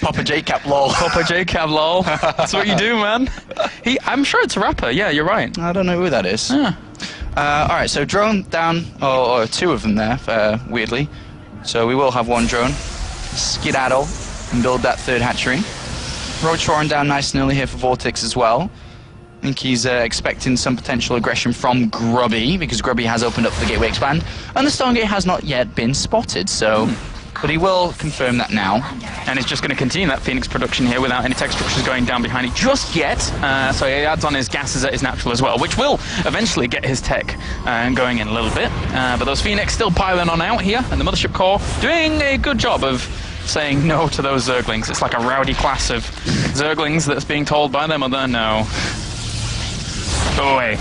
Papa JCapLol. Papa JCapLol. That's what you do, man. I'm sure it's a rapper. Yeah, you're right. I don't know who that is. Yeah. All right, so drone down, or 2 of them there, weirdly. So we will have 1 drone skedaddle and build that 3rd hatchery. Roach Warren down nice and early here for Vortix as well. I think he's expecting some potential aggression from Grubby, because Grubby has opened up the Gateway Expand, and the Stargate has not yet been spotted, so... But he will confirm that now. And he's just going to continue that Phoenix production here without any tech structures going down behind it just yet. So he adds on his gases at his natural as well, which will eventually get his tech going in a little bit. But those Phoenix still piling on out here, and the Mothership Core doing a good job of saying no to those Zerglings. It's like a rowdy class of Zerglings that's being told by their mother, no. Go away.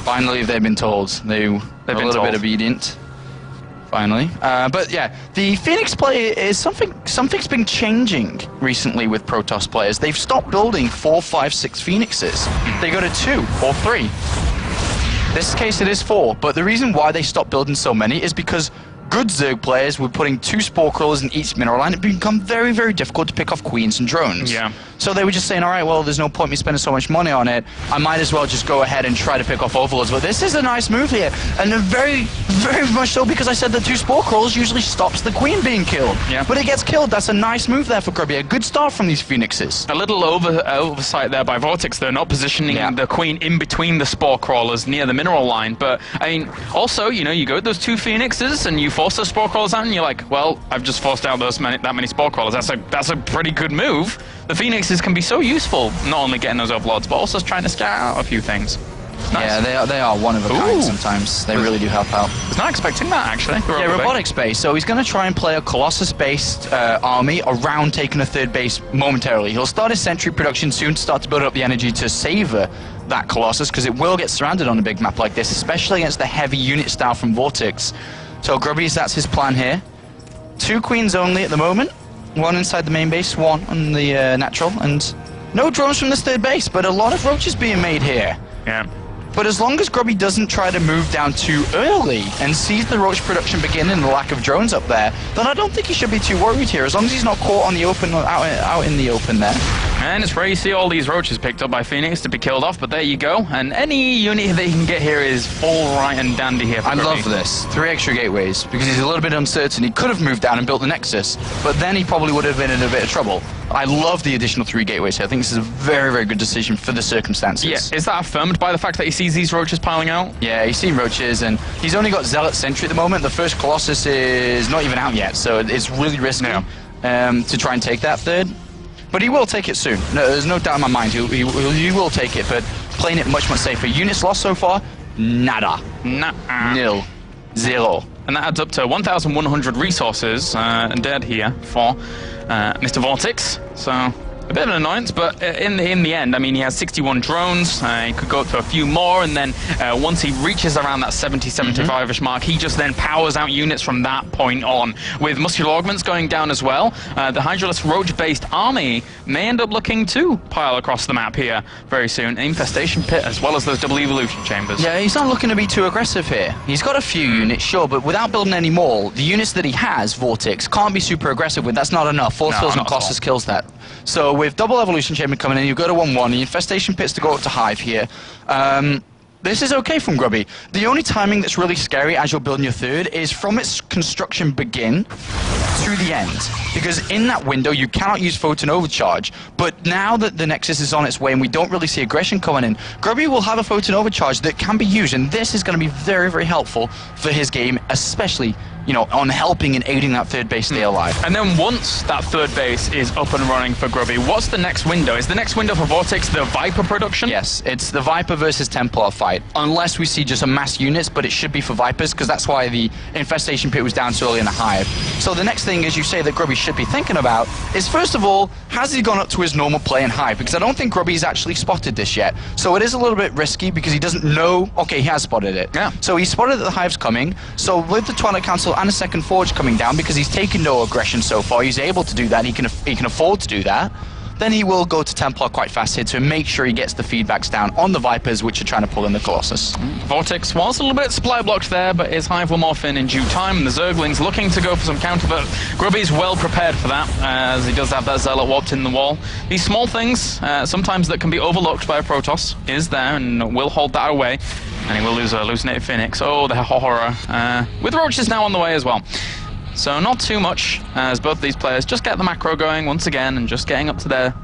Finally, they've been told. They've been a little bit obedient. Finally. But yeah, the Phoenix play is something's been changing recently with Protoss players. They've stopped building 4, 5, 6 Phoenixes. They go to 2 or 3. This case it is 4, but the reason why they stopped building so many is because good Zerg players were putting 2 Spore Crawlers in each mineral line. It become very, very difficult to pick off Queens and drones. Yeah. So they were just saying, all right, well, there's no point me spending so much money on it. I might as well just go ahead and try to pick off Overlords. But this is a nice move here, and very, very much so, because I said the 2 Spore Crawlers usually stops the Queen being killed. Yeah. But it gets killed. That's a nice move there for Grubby. A good start from these Phoenixes. A little oversight there by Vortix. They're not positioning the Queen in between the Spore Crawlers near the mineral line. But, I mean, also, you know, you go with those 2 Phoenixes and you force those Spore Crawlers out, and you're like, well, I've just forced out that many Spore Crawlers. That's a pretty good move. The Phoenixes can be so useful, not only getting those Overlords, but also trying to scout out a few things. Nice. Yeah, they are one of a kind sometimes. They really do help out. I was not expecting that, actually. Yeah, robotics base. So he's going to try and play a Colossus-based army around taking a 3rd base momentarily. He'll start his sentry production soon to start to build up the energy to savor that Colossus, because it will get surrounded on a big map like this, especially against the heavy unit style from Vortix. So Grubby's, that's his plan here. 2 Queens only at the moment. 1 inside the main base, 1 on the natural, and no drones from this 3rd base, but a lot of roaches being made here. Yeah. But as long as Grubby doesn't try to move down too early and sees the Roach production begin and the lack of drones up there, then I don't think he should be too worried here, as long as he's not caught on the open, out in the open there. And it's rare you see all these Roaches picked up by Phoenix to be killed off, but there you go. And any unit that he can get here is all right and dandy here for I Grubby. love this. 3 extra gateways, because he's a little bit uncertain. He could have moved down and built the Nexus, but then he probably would have been in a bit of trouble. I love the additional 3 gateways here. I think this is a very, very good decision for the circumstances. Yeah, is that affirmed by the fact that he sees these Roaches piling out? Yeah, he's seen Roaches, and he's only got Zealot Sentry at the moment. The first Colossus is not even out yet, so it's really risky to try and take that third. But he will take it soon. No, there's no doubt in my mind. He will take it, but playing it much, much safer. Units lost so far? Nada. Nil. 0. And that adds up to 1,100 resources dead here for Mr. Vortix. So a bit of an annoyance, but in the end, I mean, he has 61 drones. He could go up to a few more, and then once he reaches around that 70, 75-ish mark, he just then powers out units from that point on. With muscular augments going down as well, the Hydraless Roach-based army may end up looking to pile across the map here very soon. An Infestation Pit, as well as those double evolution chambers. Yeah, he's not looking to be too aggressive here. He's got a few units, sure, but without building any more, the units that he has, Vortix, can't be super aggressive with. That's not enough. Force Fields and Colossus kills that. So with double evolution chamber coming in, you go to 1-1, the infestation pits to go up to Hive here. This is okay from Grubby. The only timing that's really scary as you're building your third is from its construction begin to the end. Because in that window, you cannot use Photon Overcharge. But now that the Nexus is on its way and we don't really see aggression coming in, Grubby will have a Photon Overcharge that can be used, and this is going to be very, very helpful for his game, especially, you know, on helping and aiding that third base stay alive. And then once that third base is up and running for Grubby, what's the next window? Is the next window for Vortix the Viper production? Yes, it's the Viper versus Templar fight. Unless we see just a mass units, but it should be for Vipers, because that's why the Infestation Pit was down so early in the Hive. So the next thing, as you say, that Grubby should be thinking about is, first of all, has he gone up to his normal play in Hive? Because I don't think Grubby's actually spotted this yet. So it is a little bit risky because he doesn't know. Okay, he has spotted it. Yeah. So he spotted that the Hive's coming. So with the Twilight Council and a second Forge coming down, because he's taken no aggression so far, he's able to do that, he can afford to do that, then he will go to Templar quite fast here to make sure he gets the feedbacks down on the Vipers, which are trying to pull in the Colossus. Vortix was a little bit supply blocked there, but his Hive will morph in due time, and the Zerglings looking to go for some counter, but Grubby's well prepared for that, as he does have that Zealot warped in the wall. These small things, sometimes that can be overlooked by a Protoss, is there, and will hold that away, and he will lose a Hallucinated Phoenix. Oh, the horror. With Roaches now on the way as well. So not too much, as both these players just get the macro going once again and just getting up to their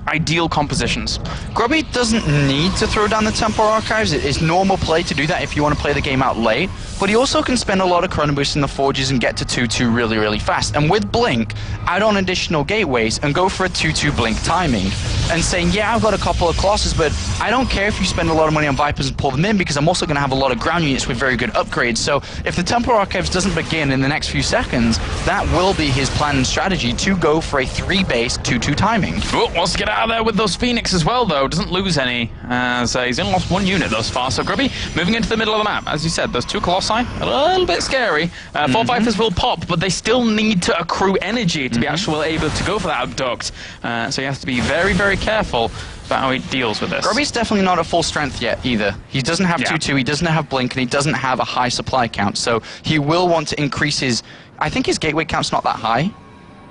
ideal compositions. Grubby doesn't need to throw down the Templar Archives. It is normal play to do that if you want to play the game out late, but he also can spend a lot of Chrono Boost in the Forges and get to 2-2 really, really fast. And with Blink, add on additional gateways and go for a 2-2 Blink timing. And saying, yeah, I've got a couple of Colossus, but I don't care if you spend a lot of money on Vipers and pull them in, because I'm also going to have a lot of ground units with very good upgrades. So if the Templar Archives doesn't begin in the next few seconds, that will be his plan and strategy to go for a 3-base 2-2 timing. Oh, wants to get out of there with those Phoenix as well, though. Doesn't lose any, as he's only lost 1 unit thus far. So Grubby moving into the middle of the map. As you said, those 2 Colossi, a little bit scary. 4 Vipers will pop, but they still need to accrue energy to be actually able to go for that abduct. So he has to be very, very careful about how he deals with this. Grubby's definitely not at full strength yet either. He doesn't have 2-2, he doesn't have Blink, and he doesn't have a high supply count. So he will want to increase his... I think his gateway count's not that high.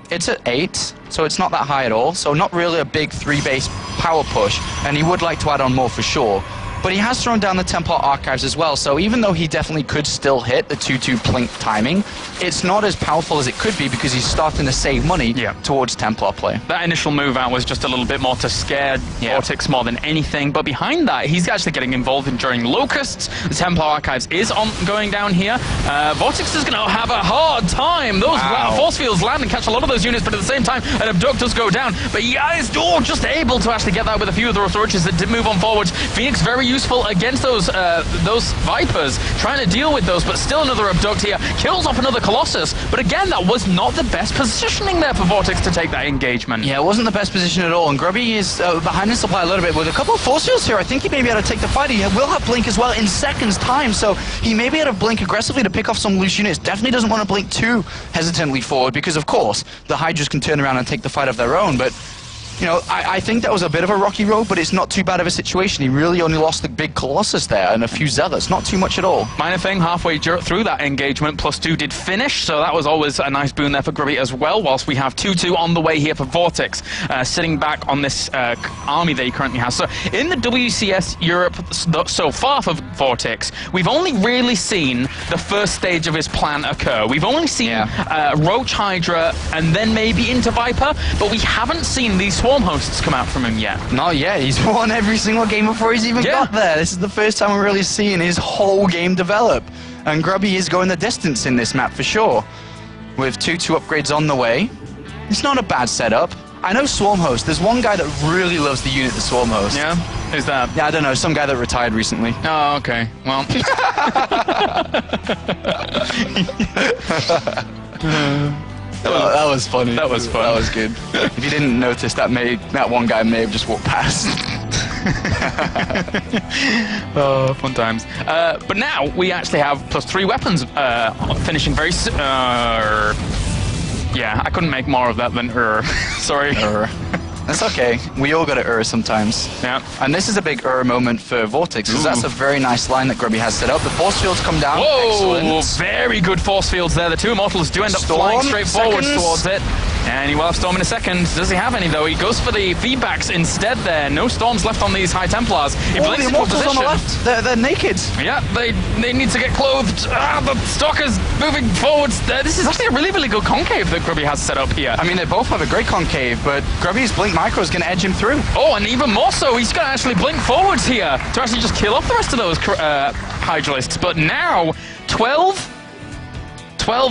It's at 8, so it's not that high at all. So not really a big 3-base power push, and he would like to add on more for sure. But he has thrown down the Templar Archives as well, so even though he definitely could still hit the 2-2 Blink timing, it's not as powerful as it could be because he's starting to save money towards Templar play. That initial move out was just a little bit more to scare Vortix more than anything, but behind that, he's actually getting involved in during Locusts. The Templar Archives is going down here. Vortix is going to have a hard time. Those force fields land and catch a lot of those units, but at the same time, an abduct does go down. But yeah, he's just able to actually get that with a few of the Roaches that did move on forwards. Phoenix very useful against those Vipers, trying to deal with those, but still another abduct here, kills off another Colossus, but again, that was not the best positioning there for Vortix to take that engagement. Yeah, it wasn't the best position at all, and Grubby is behind the supply a little bit with a couple of force fields here. I think he may be able to take the fight. He will have Blink as well in seconds time, so he may be able to Blink aggressively to pick off some loose units. Definitely doesn't want to Blink too hesitantly forward, because of course, the Hydras can turn around and take the fight of their own, but you know, I think that was a bit of a rocky road, but it's not too bad of a situation. He really only lost the big Colossus there and a few Zealots, not too much at all. Minor thing, halfway through that engagement, +2 did finish, so that was always a nice boon there for Grubby as well, whilst we have 2-2 on the way here for Vortix, sitting back on this army that he currently has. So in the WCS Europe so far for Vortix, we've only really seen the first stage of his plan occur. We've only seen Roach Hydra and then maybe into Viper, but we haven't seen these Swarm Hosts come out from him yet. Not yet. He's won every single game before he's even got there. This is the first time we're really seeing his whole game develop. And Grubby is going the distance in this map for sure. With 2-2 upgrades on the way. It's not a bad setup. I know Swarm Host. There's one guy that really loves the unit, the Swarm Host. Yeah? Who's that? Yeah, I don't know. Some guy that retired recently. Oh, okay. Well. That was funny. That was fun. That was good. If you didn't notice, that one guy may have just walked past. Oh, fun times. But now we actually have +3 weapons finishing very yeah, I couldn't make more of that than sorry. That's okay. We all got to sometimes. Yeah. And this is a big moment for Vortix, because that's a very nice line that Grubby has set up. The force fields come down. Whoa! Excellent. Very good force fields there. The two Immortals do end up flying straight forward towards it. And he will have Storm in a second. Does he have any, though? He goes for the feedbacks instead there. No Storms left on these High Templars. He blinks the into Immortals position. on the left. They're naked. Yeah, they need to get clothed. The Stalker's moving forwards. This is actually a really, really good concave that Grubby has set up here. I mean, they both have a great concave, but Grubby's Blink Micro is going to edge him through. Oh, and even more so, he's going to actually blink forwards here to actually just kill off the rest of those Hydralisks. But now, 12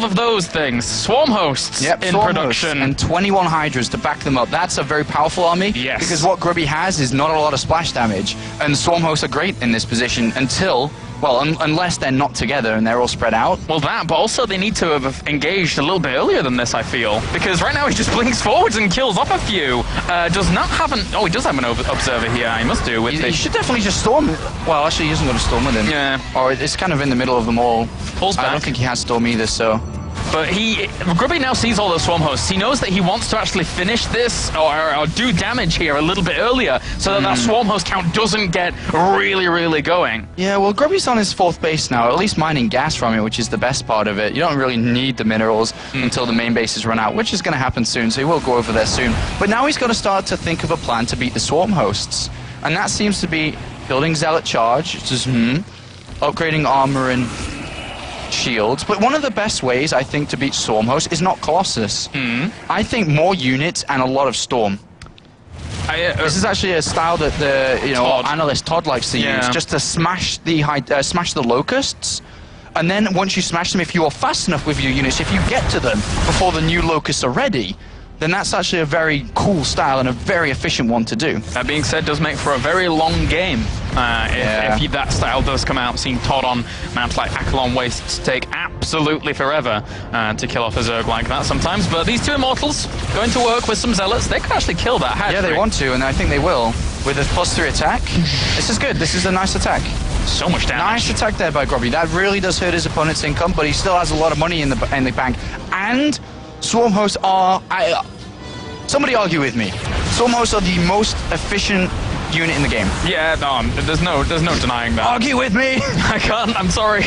of those things, Swarm Hosts in Swarm production. Hosts and 21 Hydras to back them up. That's a very powerful army. Yes. Because what Grubby has is not a lot of splash damage. And Swarm Hosts are great in this position until, well, unless they're not together and they're all spread out. Well, but also they need to have engaged a little bit earlier than this, I feel. Because right now he just blinks forwards and kills off a few. Does not have an... Oh, he does have an observer here. He must do. He should definitely just storm. Well, actually, he isn't going to storm with him. Yeah. Or it's kind of in the middle of them all. Pulls back. I don't think he has storm either, so... But Grubby now sees all those Swarm Hosts. He knows that he wants to actually finish this or do damage here a little bit earlier so that that Swarm Host count doesn't get really, really going. Yeah, well, Grubby's on his 4th base now, at least mining gas from it, which is the best part of it. You don't really need the minerals until the main bases run out, which is going to happen soon, so he will go over there soon. But now he's got to start to think of a plan to beat the Swarm Hosts. And that seems to be building Zealot Charge, just upgrading armor and shields, but one of the best ways I think to beat Storm Host is not Colossus. I think more units and a lot of Storm. This is actually a style that the analyst Todd likes to use, just to smash the locusts. And then once you smash them, if you are fast enough with your units, if you get to them before the new locusts are ready, then that's actually a very cool style and a very efficient one to do. That being said, does make for a very long game. If that style does come out, seeing Todd on maps like Akalon Wastes take absolutely forever to kill off a Zerg like that sometimes. But these two Immortals going to work with some Zealots. They could actually kill that hat. Yeah, they want to, and I think they will. With a +3 attack. This is good. This is a nice attack. So much damage. Nice attack there by Grubby. That really does hurt his opponent's income, but he still has a lot of money in the bank. And Swarm Hosts are... somebody argue with me. Swarm Hosts are the most efficient unit in the game. Yeah, no, there's no denying that. Argue with me! I can't, I'm sorry.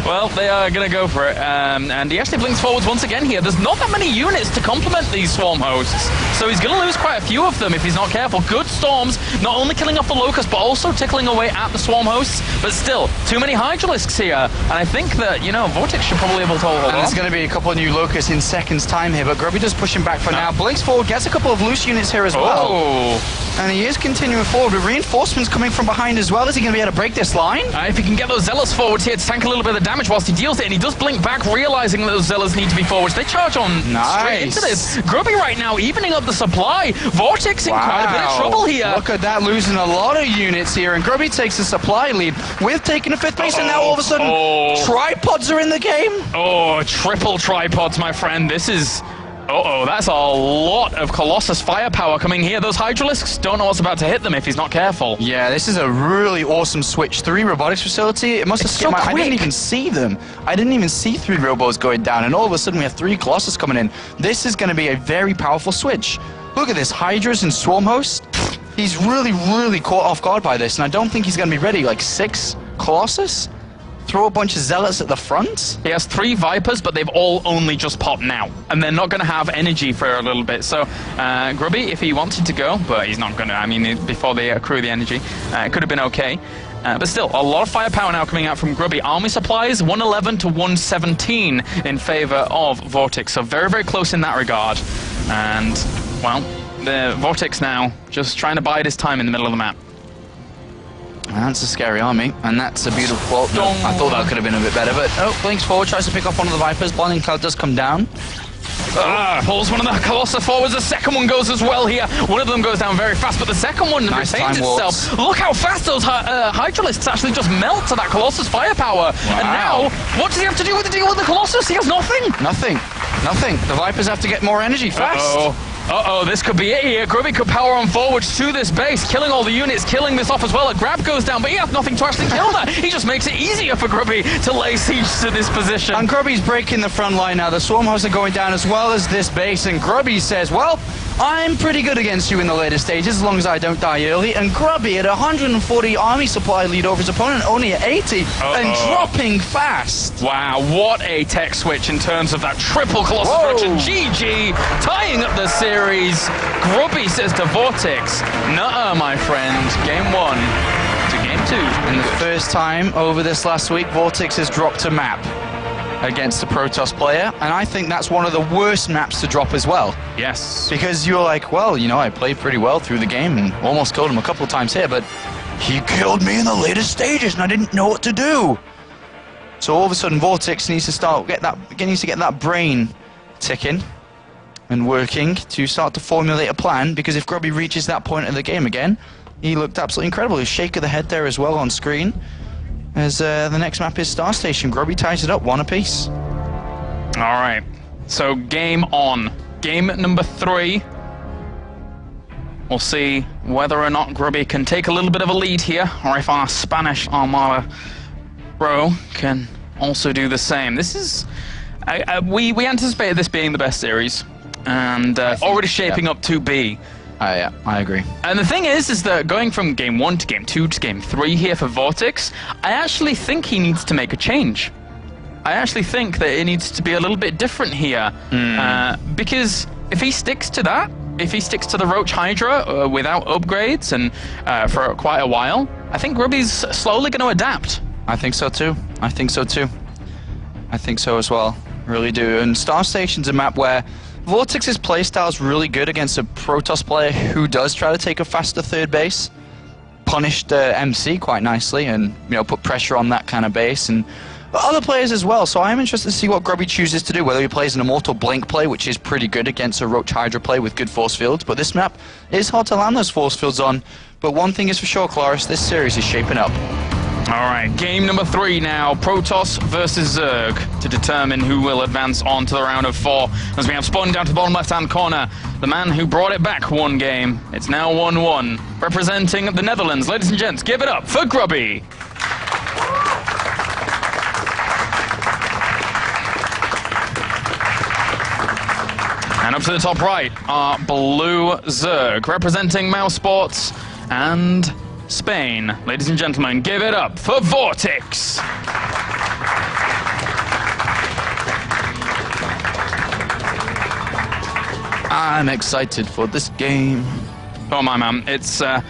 Well, they are going to go for it. And he actually blinks forwards once again here. There's not that many units to complement these Swarm Hosts, so he's going to lose quite a few of them if he's not careful. Good Storms, not only killing off the Locust, but also tickling away at the Swarm Hosts. But still, too many Hydralisks here. And I think that, Vortix should probably be able to hold on. And there's going to be a couple of new Locusts in seconds time here, but Grubby does push him back for now. Blinks forward, gets a couple of loose units here as well. And he is continuing forward, with reinforcements coming from behind as well. Is he going to be able to break this line? If he can get those Zealots forwards here to tank a little bit of damage whilst he deals it, and he does blink back, realizing that those Zealots need to be forwards. They charge on straight into this. Grubby right now evening up the supply. Vortix in quite a bit of trouble here. Look at that, losing a lot of units here, and Grubby takes the supply lead with taking a 5th base, and now all of a sudden, tripods are in the game. Oh, triple tripods, my friend. This is... that's a lot of Colossus firepower coming here. Those Hydralisks don't know what's about to hit them if he's not careful. Yeah, this is a really awesome switch. 3 robotics facility. It must have skipped my... I didn't even see them. I didn't even see 3 robos going down, and all of a sudden we have 3 Colossus coming in. This is going to be a very powerful switch. Look at this, Hydras and Swarm Host. He's really, really caught off guard by this, and I don't think he's going to be ready. Like 6 Colossus? Throw a bunch of Zealots at the front? He has 3 Vipers, but they've all only just popped now. And they're not going to have energy for a little bit. So, Grubby, if he wanted to go, but he's not going to, I mean, before they accrue the energy, it could have been okay. But still, a lot of firepower now coming out from Grubby. Army supplies, 111 to 117 in favor of Vortix. So very, very close in that regard. And, well, the Vortix now just trying to bide his time in the middle of the map. That's a scary army, and that's a beautiful... No, I thought that could have been a bit better, but blinks forward, tries to pick off one of the Vipers. Blinding Cloud does come down. Pulls one of the Colossus forwards. The second one goes as well here. One of them goes down very fast, but the second one retains itself. Look how fast those Hydralisks actually just melt to that Colossus firepower. Wow. And now, what does he have to do with the Colossus? He has nothing. Nothing. The Vipers have to get more energy fast. Uh-oh, this could be it here. Grubby could power on forwards to this base, killing all the units, killing this off as well. A grab goes down, but he has nothing to actually kill that. He just makes it easier for Grubby to lay siege to this position. And Grubby's breaking the front line now. The Swarm Hosts are going down as well as this base, and Grubby says, well, I'm pretty good against you in the later stages as long as I don't die early. And Grubby at 140 army supply lead over his opponent, only at 80, and dropping fast. Wow, what a tech switch in terms of that triple Colossus production. GG, tying up the series. Grubby says to Vortix, nuh-uh, my friend. Game 1 to Game 2. And the first time over this last week, Vortix has dropped a map against a Protoss player, and I think that's one of the worst maps to drop as well. Yes. Because you're like, well, you know, I played pretty well through the game and almost killed him a couple of times here, but he killed me in the later stages and I didn't know what to do. So all of a sudden, Vortix needs to get that brain ticking and working to start to formulate a plan, because if Grubby reaches that point of the game again, he looked absolutely incredible. His shake of the head there as well on screen. As the next map is Star Station. Grubby ties it up 1 apiece. All right, so game on. Game number 3. We'll see whether or not Grubby can take a little bit of a lead here, or if our Spanish Armada bro can also do the same. This is... we anticipated this being the best series, and already shaping up to be. Yeah, I agree. And the thing is that going from Game 1 to Game 2 to Game 3 here for Vortix, I actually think he needs to make a change. I actually think that it needs to be a little bit different here. Because if he sticks to that, if he sticks to the Roach Hydra without upgrades and for quite a while, I think Grubby's slowly going to adapt. I think so too. I think so too. I think so as well. Really do. And Star Station's a map where Vortix's playstyle is really good against a Protoss player who does try to take a faster third base. Punished MC quite nicely, and put pressure on that kind of base, and other players as well. So I'm interested to see what Grubby chooses to do, whether he plays an Immortal Blink play, which is pretty good against a Roach Hydra play with good force fields. But this map is hard to land those force fields on. But one thing is for sure, Claris, this series is shaping up. All right, game number 3 now. Protoss versus Zerg to determine who will advance on to the round of 4. As we have Spawn down to the bottom left-hand corner, the man who brought it back 1 game. It's now 1-1. Representing the Netherlands, ladies and gents, give it up for Grubby. And up to the top right are Blue Zerg, representing Mouse Sports and Spain. Ladies and gentlemen, give it up for Vortix. I'm excited for this game. Oh my man, it's the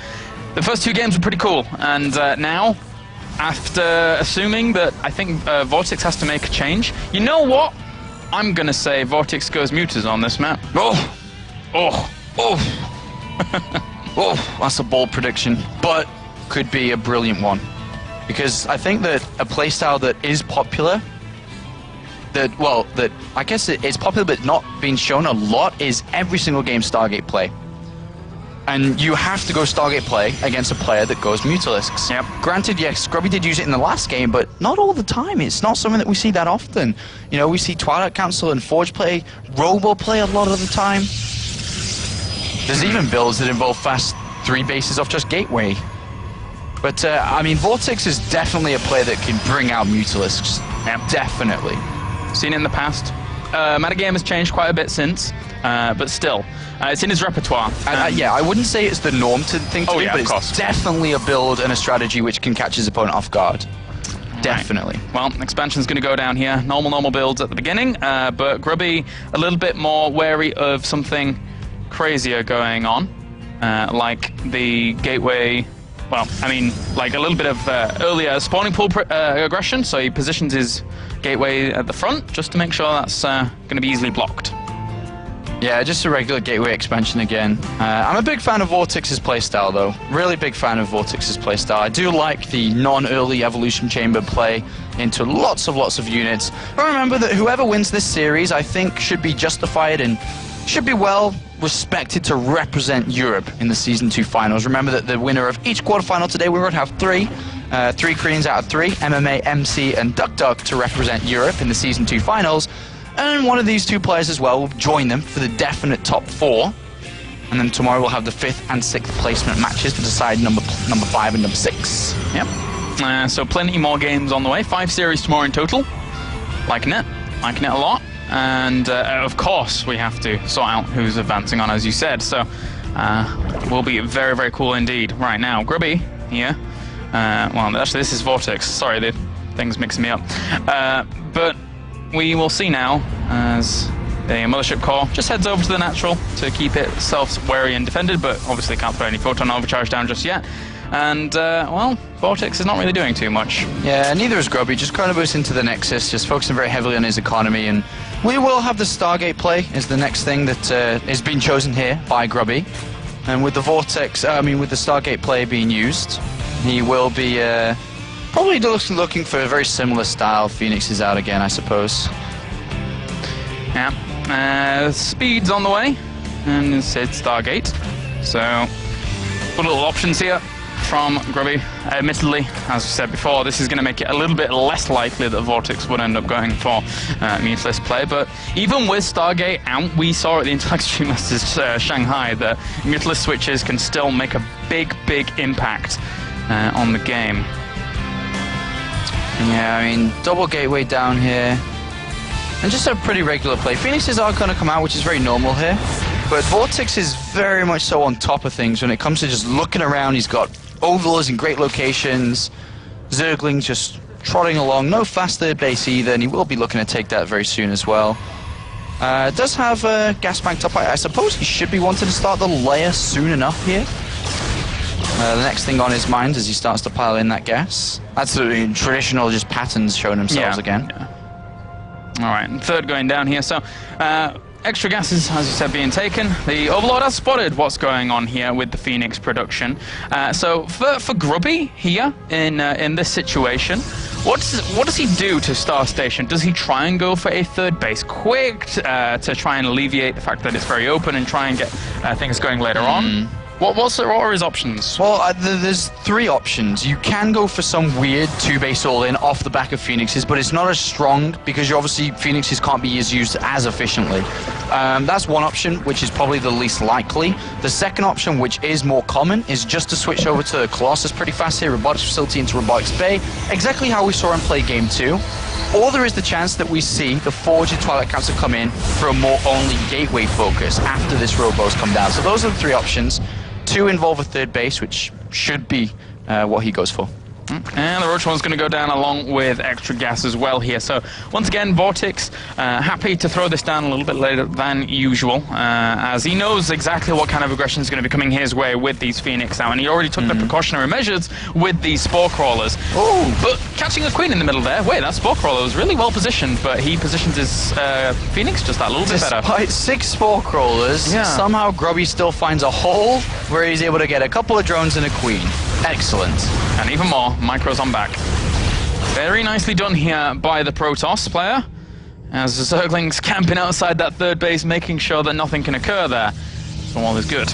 first 2 games were pretty cool, and now, after assuming that I think Vortix has to make a change, you know what? I'm gonna say Vortix goes mutas on this map. Oh, that's a bold prediction, but could be a brilliant one. Because I think that a playstyle that is popular, that I guess it's popular but not being shown a lot, is every single game Stargate play. And you have to go Stargate play against a player that goes Mutalisks. Yep. Granted, yes, Grubby did use it in the last game, but not all the time. It's not something that we see that often. We see Twilight Council and Forge play, Robo play a lot of the time. There's even builds that involve fast 3 bases off just Gateway. But, I mean, Vortix is definitely a player that can bring out Mutalisks. Yep. Definitely. Seen it in the past. Metagame has changed quite a bit since. but still, it's in his repertoire. Yeah, I wouldn't say it's the norm thing to do, yeah, but of course. it's definitely a build and a strategy which can catch his opponent off guard. Definitely. Right. Well, expansion's going to go down here. Normal builds at the beginning, but Grubby a little bit more wary of something crazier going on, like the gateway. Well, I mean, like a little bit of earlier spawning pool aggression. So he positions his gateway at the front just to make sure that's going to be easily blocked. Yeah, just a regular gateway expansion again. I'm a big fan of Vortix's playstyle, though. Really big fan of Vortix's playstyle. I do like the non-early evolution chamber play into lots of units. But remember that whoever wins this series, I think, should be justified and should be well respected to represent Europe in the Season 2 finals. Remember that the winner of each quarterfinal today, we're going to have three Koreans out of 3, MMA, MC, and Duck to represent Europe in the Season 2 finals. And one of these 2 players as well will join them for the definite top 4. And then tomorrow we'll have the 5th and 6th placement matches to decide number 5 and number 6. Yep. So plenty more games on the way. 5 series tomorrow in total. Liking it a lot. And of course we have to sort out who's advancing on, as you said. So will be very cool indeed. Right now, Grubby here. Well, actually this is Vortix. Sorry, the thing's mixing me up. But we will see now as the Mothership Core just heads over to the natural to keep itself wary and defended, but obviously can't throw any photon overcharge down just yet. And, well, Vortix is not really doing too much. Yeah, neither is Grubby. Just kind of boost into the Nexus, just focusing very heavily on his economy. And we will have the Stargate play is the next thing that is being chosen here by Grubby. And with the with the Stargate play being used, he will be probably looking for a very similar style. Phoenix is out again, I suppose. Yeah. Speed's on the way, and it's Stargate. So, good little options here from Grubby. Admittedly, as we said before, this is going to make it a little bit less likely that Vortix would end up going for Mutalist play. But even with Stargate out, we saw at the Intel Extreme Masters Shanghai that Mutalist switches can still make a big impact on the game. Yeah, I mean, double gateway down here. And just a pretty regular play. Phoenixes are going to come out, which is very normal here. But Vortix is very much so on top of things when it comes to just looking around. He's got overlords in great locations. Zerglings just trotting along. No fast third base either, and he will be looking to take that very soon as well. Does have a gas bank top. I suppose he should be wanting to start the layer soon enough here. The next thing on his mind as he starts to pile in that gas. That's the traditional just patterns showing themselves again. Yeah. All right, third going down here. So extra gases, as you said, being taken. The Overlord has spotted what's going on here with the Phoenix production. So for Grubby here in this situation, what does he do to Star Station? Does he try and go for a third base quick to try and alleviate the fact that it's very open and try and get things going later on? What are his options? Well, there's 3 options. You can go for some weird 2-base all-in off the back of Phoenixes, but it's not as strong because obviously Phoenixes can't be used as efficiently. That's one option, which is probably the least likely. The second option, which is more common, is just to switch over to Colossus pretty fast here, Robotics Facility into Robotics Bay, exactly how we saw him play Game 2. Or there is the chance that we see the Forge and Twilight Council come in for a more only gateway focus after this Robos come down. So those are the 3 options. 2 involve a third base, which should be what he goes for. And the Roach one's going to go down along with extra gas as well here. So once again, Vortix happy to throw this down a little bit later than usual, as he knows exactly what kind of aggression is going to be coming his way with these Phoenix out, and he already took the precautionary measures with these Spore Crawlers. Oh! But catching a Queen in the middle there, wait, that Spore Crawler was really well positioned, but he positions his Phoenix just that little bit better. Despite 6 Spore Crawlers, somehow Grubby still finds a hole where he's able to get a couple of drones and a Queen. Excellent. And even more, micros on back. Very nicely done here by the Protoss player, as the Zerglings camping outside that third base, making sure that nothing can occur there. So all is good.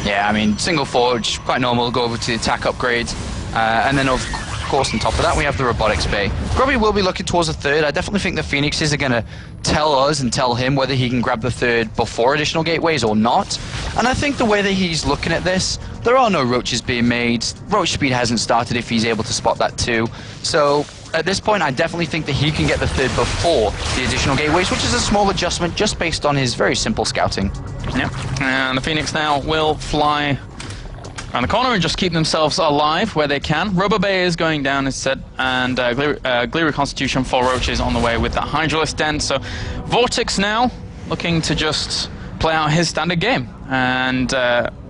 Yeah, I mean, single Forge, quite normal, go over to the attack upgrade. And then, of course, on top of that, we have the Robotics Bay. Grubby will be looking towards the third. I definitely think the Phoenixes are going to tell us and tell him whether he can grab the third before additional gateways or not. And I think the way that he's looking at this, there are no roaches being made. Roach speed hasn't started if he's able to spot that too. So at this point, I definitely think that he can get the third before the additional gateways, which is a small adjustment just based on his very simple scouting. Yep, and the Phoenix now will fly around the corner and just keep themselves alive where they can. Rubber Bay is going down instead, and Glee Reconstitution for Roaches on the way with that Hydralisk Den. So Vortix now looking to just play out his standard game, and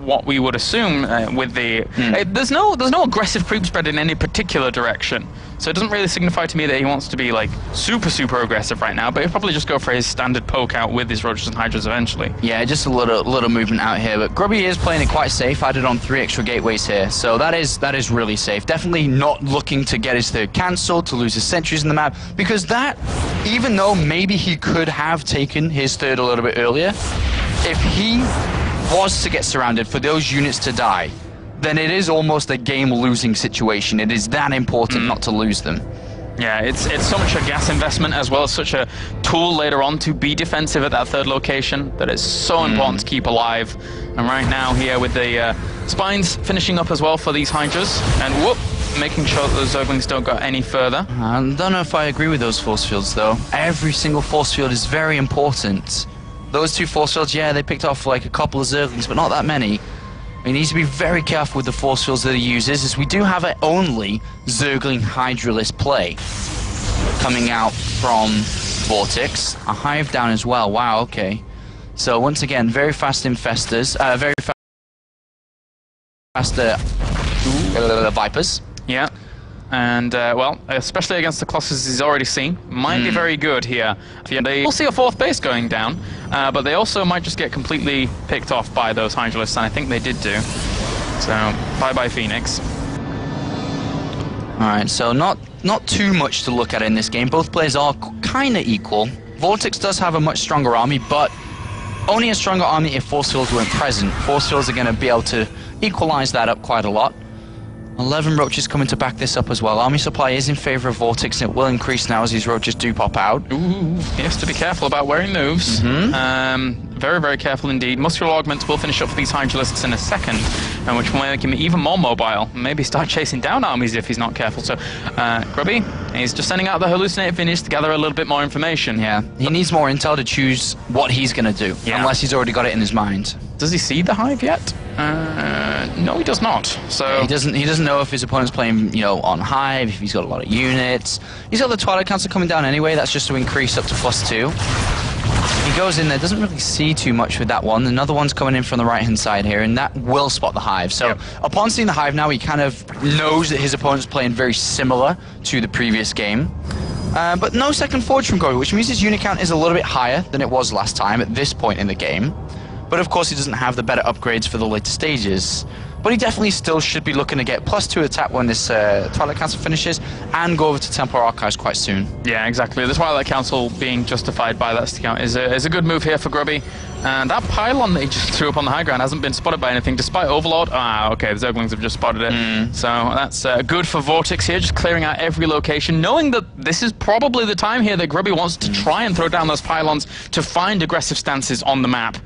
what we would assume with the there's no aggressive creep spread in any particular direction, so it doesn't really signify to me that he wants to be like super aggressive right now, but he'll probably just go for his standard poke out with his Roaches and Hydras eventually. Yeah, just a little movement out here, but Grubby is playing it quite safe, added on 3 extra gateways here, so that is really safe. Definitely not looking to get his third cancelled, to lose his sentries in the map, because that, even though maybe he could have taken his third a little bit earlier, if he was to get surrounded for those units to die, then it is almost a game-losing situation. It is that important not to lose them. Yeah, it's so much a gas investment as well as such a tool later on to be defensive at that third location that it's so important to keep alive. And right now here with the spines finishing up as well for these Hydras, and whoop, making sure that those Zerglings don't go any further. I don't know if I agree with those force fields though. Every single force field is very important. Those 2 force fields, yeah, they picked off like a couple of Zerglings, but not that many. He needs to be very careful with the force fields that he uses, as we do have an only Zergling Hydralisk play coming out from Vortix. A Hive down as well, wow, okay. So once again, very fast Infestors, very fast Vipers. Yeah. And, well, especially against the Colossus he's already seen, might be very good here. We'll see a 4th base going down, but they also might just get completely picked off by those Hydralisks, and I think they did do. So, bye-bye Phoenix. Alright, so not too much to look at in this game. Both players are kind of equal. Vortix does have a much stronger army, but only a stronger army if force fields weren't present. Force fields are going to be able to equalize that up quite a lot. 11 Roaches coming to back this up as well. Army supply is in favor of Vortix, and it will increase now as these Roaches do pop out. Ooh, he has to be careful about where he moves. Very very careful indeed. Muscular augments will finish up for these Hydralisks in a second, which will make him even more mobile. Maybe start chasing down armies if he's not careful. So, Grubby, he's just sending out the hallucinated finish to gather a little bit more information. Yeah, he needs more intel to choose what he's going to do, unless he's already got it in his mind. Does he see the Hive yet? No, he does not. So yeah, he doesn't know if his opponent's playing, you know, on Hive, if he's got a lot of units. He's got the Twilight Council coming down anyway. That's just to increase up to +2. He goes in there, doesn't really see too much with that one. Another one's coming in from the right-hand side here, and that will spot the Hive. So upon seeing the Hive now, he kind of knows that his opponent's playing very similar to the previous game. But no second forge from Grubby, which means his unit count is a little bit higher than it was last time at this point in the game. But of course he doesn't have the better upgrades for the later stages. But he definitely still should be looking to get +2 attack when this Twilight Council finishes, and go over to Temporal Archives quite soon. Yeah, exactly. The Twilight Council being justified by that scout is a good move here for Grubby. And that pylon that he just threw up on the high ground hasn't been spotted by anything, despite Overlord. Ah, okay, the Zerglings have just spotted it. So that's good for Vortix here, just clearing out every location, knowing that this is probably the time here that Grubby wants to try and throw down those pylons to find aggressive stances on the map.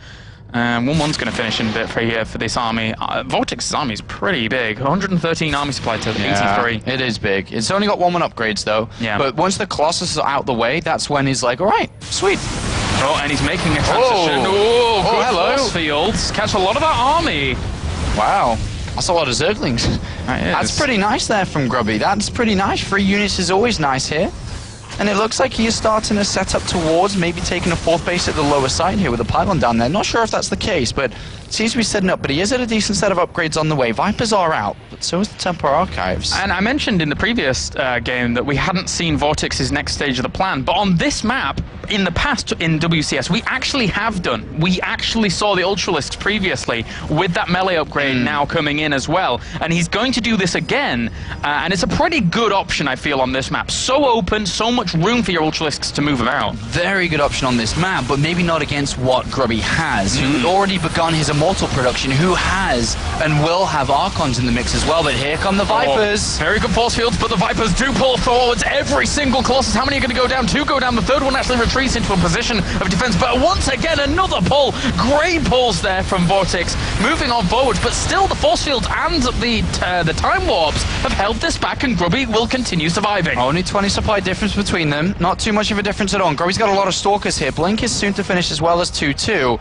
1-1's going to finish in a bit for here for this army. Vortix's army is pretty big. 113 army supply to 83. It is big. It's only got 1-1 upgrades though. Yeah. But once the Colossus are out the way, that's when he's like, all right, sweet. Oh, and he's making a transition. Good hello. Force fields. Catch a lot of that army. Wow. That's a lot of Zerglings. That's pretty nice there from Grubby. That's pretty nice. 3 units is always nice here. And it looks like he is starting to set up towards maybe taking a 4th base at the lower side here with a pylon down there. Not sure if that's the case, but it seems to be setting up. But he is at a decent set of upgrades on the way. Vipers are out, but so is the Temporal Archives. And I mentioned in the previous game that we hadn't seen Vortix's next stage of the plan. But on this map, in the past in WCS, we actually have done. We actually saw the Ultralisks previously with that melee upgrade now coming in as well. And he's going to do this again. And it's a pretty good option, I feel, on this map. So open, so much room for your Ultralisks to move about. Very good option on this map, but maybe not against what Grubby has, who had already begun his Immortal production, who has and will have Archons in the mix as well. But here come the Vipers. Very good force fields, but the Vipers do pull forwards. Every single Colossus. How many are going to go down? 2 go down. The third one actually retreats into a position of defense. But once again, another pull. Great pulls there from Vortix. Moving on forward, but still the force fields and the time warps have held this back, and Grubby will continue surviving. Only 20 supply difference between them. Not too much of a difference at all. Grubby's got a lot of Stalkers here. Blink is soon to finish as well as 2-2.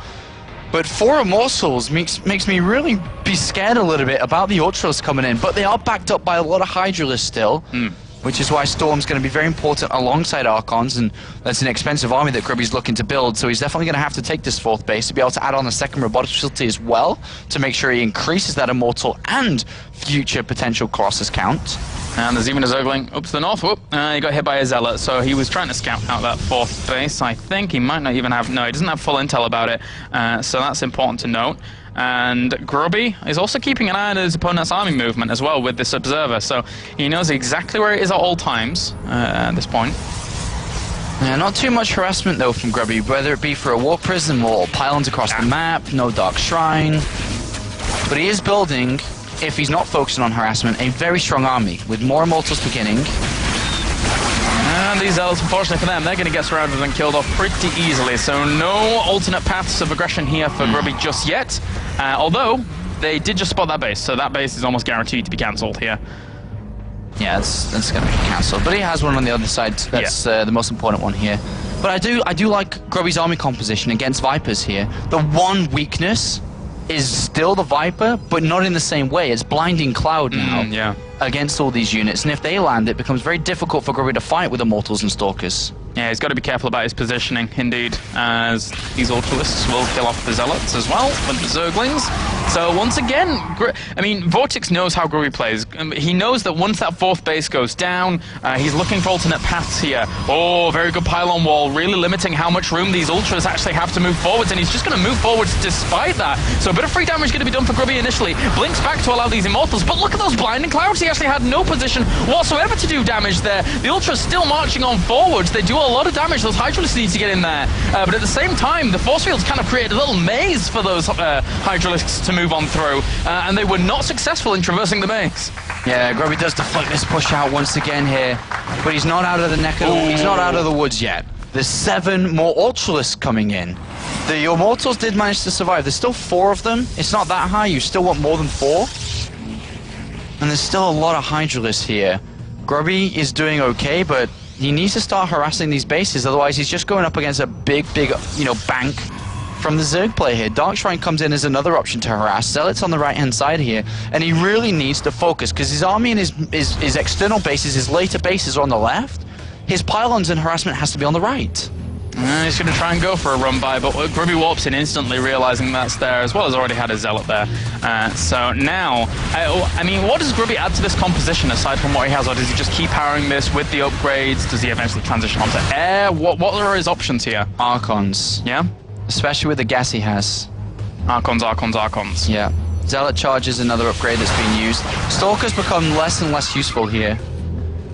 But 4 Immortals makes me really be scared a little bit about the Ultras coming in. But they are backed up by a lot of Hydralisks still, which is why Storm's going to be very important alongside Archons, and that's an expensive army that Grubby's looking to build, so he's definitely going to have to take this 4th base to be able to add on a 2nd robotics facility as well, to make sure he increases that Immortal and future potential Colossus count. And there's even a Zergling up to the north. Whoop, he got hit by a Zealot, so he was trying to scout out that 4th base. I think he might not even have... No, he doesn't have full intel about it, so that's important to note. And Grubby is also keeping an eye on his opponent's army movement as well with this observer, so he knows exactly where it is at all times at this point. Yeah, not too much harassment though from Grubby, whether it be for a War Prison or pylons across the map, no Dark Shrine. But he is building, if he's not focusing on harassment, a very strong army with more Immortals beginning. And these Zealots, unfortunately for them, they're going to get surrounded and killed off pretty easily, so no alternate paths of aggression here for Grubby just yet. Although, they did just spot that base, so that base is almost guaranteed to be cancelled here. Yeah, that's going to be cancelled. But he has one on the other side. That's the most important one here. But I do like Grubby's army composition against Vipers here. The one weakness is still the Viper, but not in the same way. It's Blinding Cloud now against all these units. And if they land, it becomes very difficult for Grubby to fight with Immortals and Stalkers. Yeah, he's got to be careful about his positioning, indeed, as these Ultralisks will kill off the Zealots as well with the Zerglings. So once again, I mean, Vortix knows how Grubby plays. He knows that once that 4th base goes down, he's looking for alternate paths here. Oh, very good pylon wall, really limiting how much room these Ultras actually have to move forwards, and he's just going to move forwards despite that. So a bit of free damage going to be done for Grubby initially. Blinks back to allow these Immortals, but look at those Blinding Clouds. He actually had no position whatsoever to do damage there. The Ultras still marching on forwards. They do a lot of damage. Those Hydralisks need to get in there. But at the same time, the force fields kind of created a little maze for those Hydralisks to move on through, and they were not successful in traversing the maze. Yeah, Grubby does deflect this push out once again here, but he's not out of the he's not out of the woods yet. There's 7 more Ultralisks coming in. The Immortals did manage to survive. There's still 4 of them. It's not that high. You still want more than 4. And there's still a lot of Hydralisks here. Grubby is doing okay, but he needs to start harassing these bases, otherwise he's just going up against a big, bank from the Zerg play here. Dark Shrine comes in as another option to harass. Zealot's on the right-hand side here, and he really needs to focus, because his army and his external bases, his later bases are on the left. His pylons and harassment has to be on the right. He's going to try and go for a run-by, but Grubby warps in instantly, realizing that's there, as well as already had a Zealot there. So now, I mean, what does Grubby add to this composition, aside from what he has, or does he just keep powering this with the upgrades? Does he eventually transition onto air? What are his options here? Archons. Yeah? Especially with the gas he has. Archons, Archons, Archons. Yeah. Zealot Charge is another upgrade that's being used. Stalkers become less and less useful here.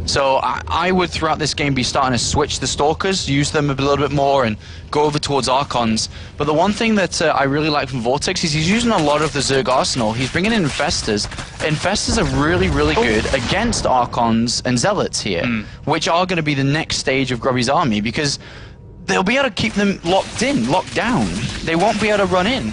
So I would, throughout this game, be starting to switch the Stalkers, use them a little bit more, and go over towards Archons. But the one thing that I really like from Vortix is he's using a lot of the Zerg arsenal. He's bringing in Infestors. Infestors are really, really good against Archons and Zealots here, which are going to be the next stage of Grubby's army, because they'll be able to keep them locked down. They won't be able to run in.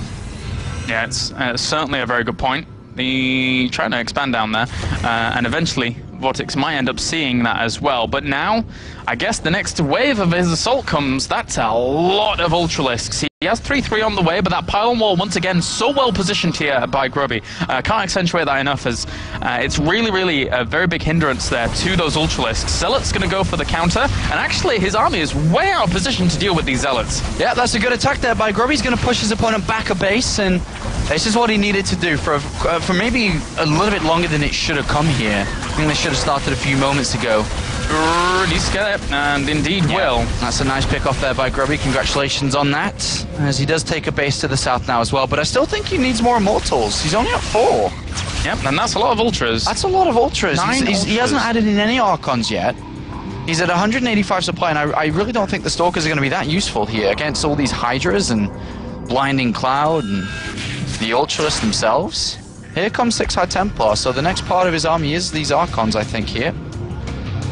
Yeah, it's certainly a very good point. Trying to expand down there, and eventually Vortix might end up seeing that as well. But now, I guess the next wave of his assault comes. That's a lot of Ultralisks. He has 3-3 on the way, but that pylon wall, once again, so well positioned here by Grubby. Can't accentuate that enough, as it's really, really a very big hindrance there to those Ultralisks. Zealot's going to go for the counter, and actually his army is way out of position to deal with these Zealots. Yeah, that's a good attack there by Grubby. He's going to push his opponent back a base, and this is what he needed to do for maybe a little bit longer than it should have come here. I think they should have started a few moments ago. He's got it, and indeed will. That's a nice pick off there by Grubby. Congratulations on that, as he does take a base to the south now as well. But I still think he needs more Immortals. He's only at 4. Yep, and that's a lot of Ultras. That's a lot of Ultras. He hasn't added in any Archons yet. He's at 185 supply, and I really don't think the Stalkers are going to be that useful here against all these Hydras and Blinding Cloud and the Ultralists themselves. Here comes 6 High Templar, so the next part of his army is these Archons, I think, here.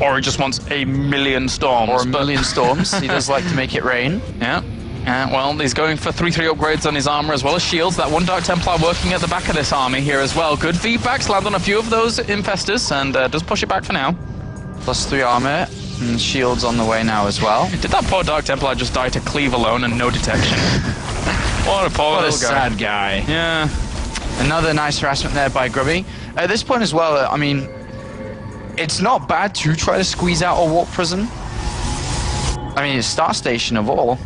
Or he just wants a million storms. Or a million storms. He does like to make it rain. Yeah. Well, he's going for 3/3 upgrades on his armor as well as shields. That one Dark Templar working at the back of this army here as well. Good feedbacks, land on a few of those infestors, and does push it back for now. +3 armor, and shields on the way now as well. Did that poor Dark Templar just die to cleave alone and no detection? What a poor What a little guy. sad guy. Yeah. Another nice harassment there by Grubby. At this point as well, I mean, it's not bad to try to squeeze out a warp prison. I mean, it's Star Station of all.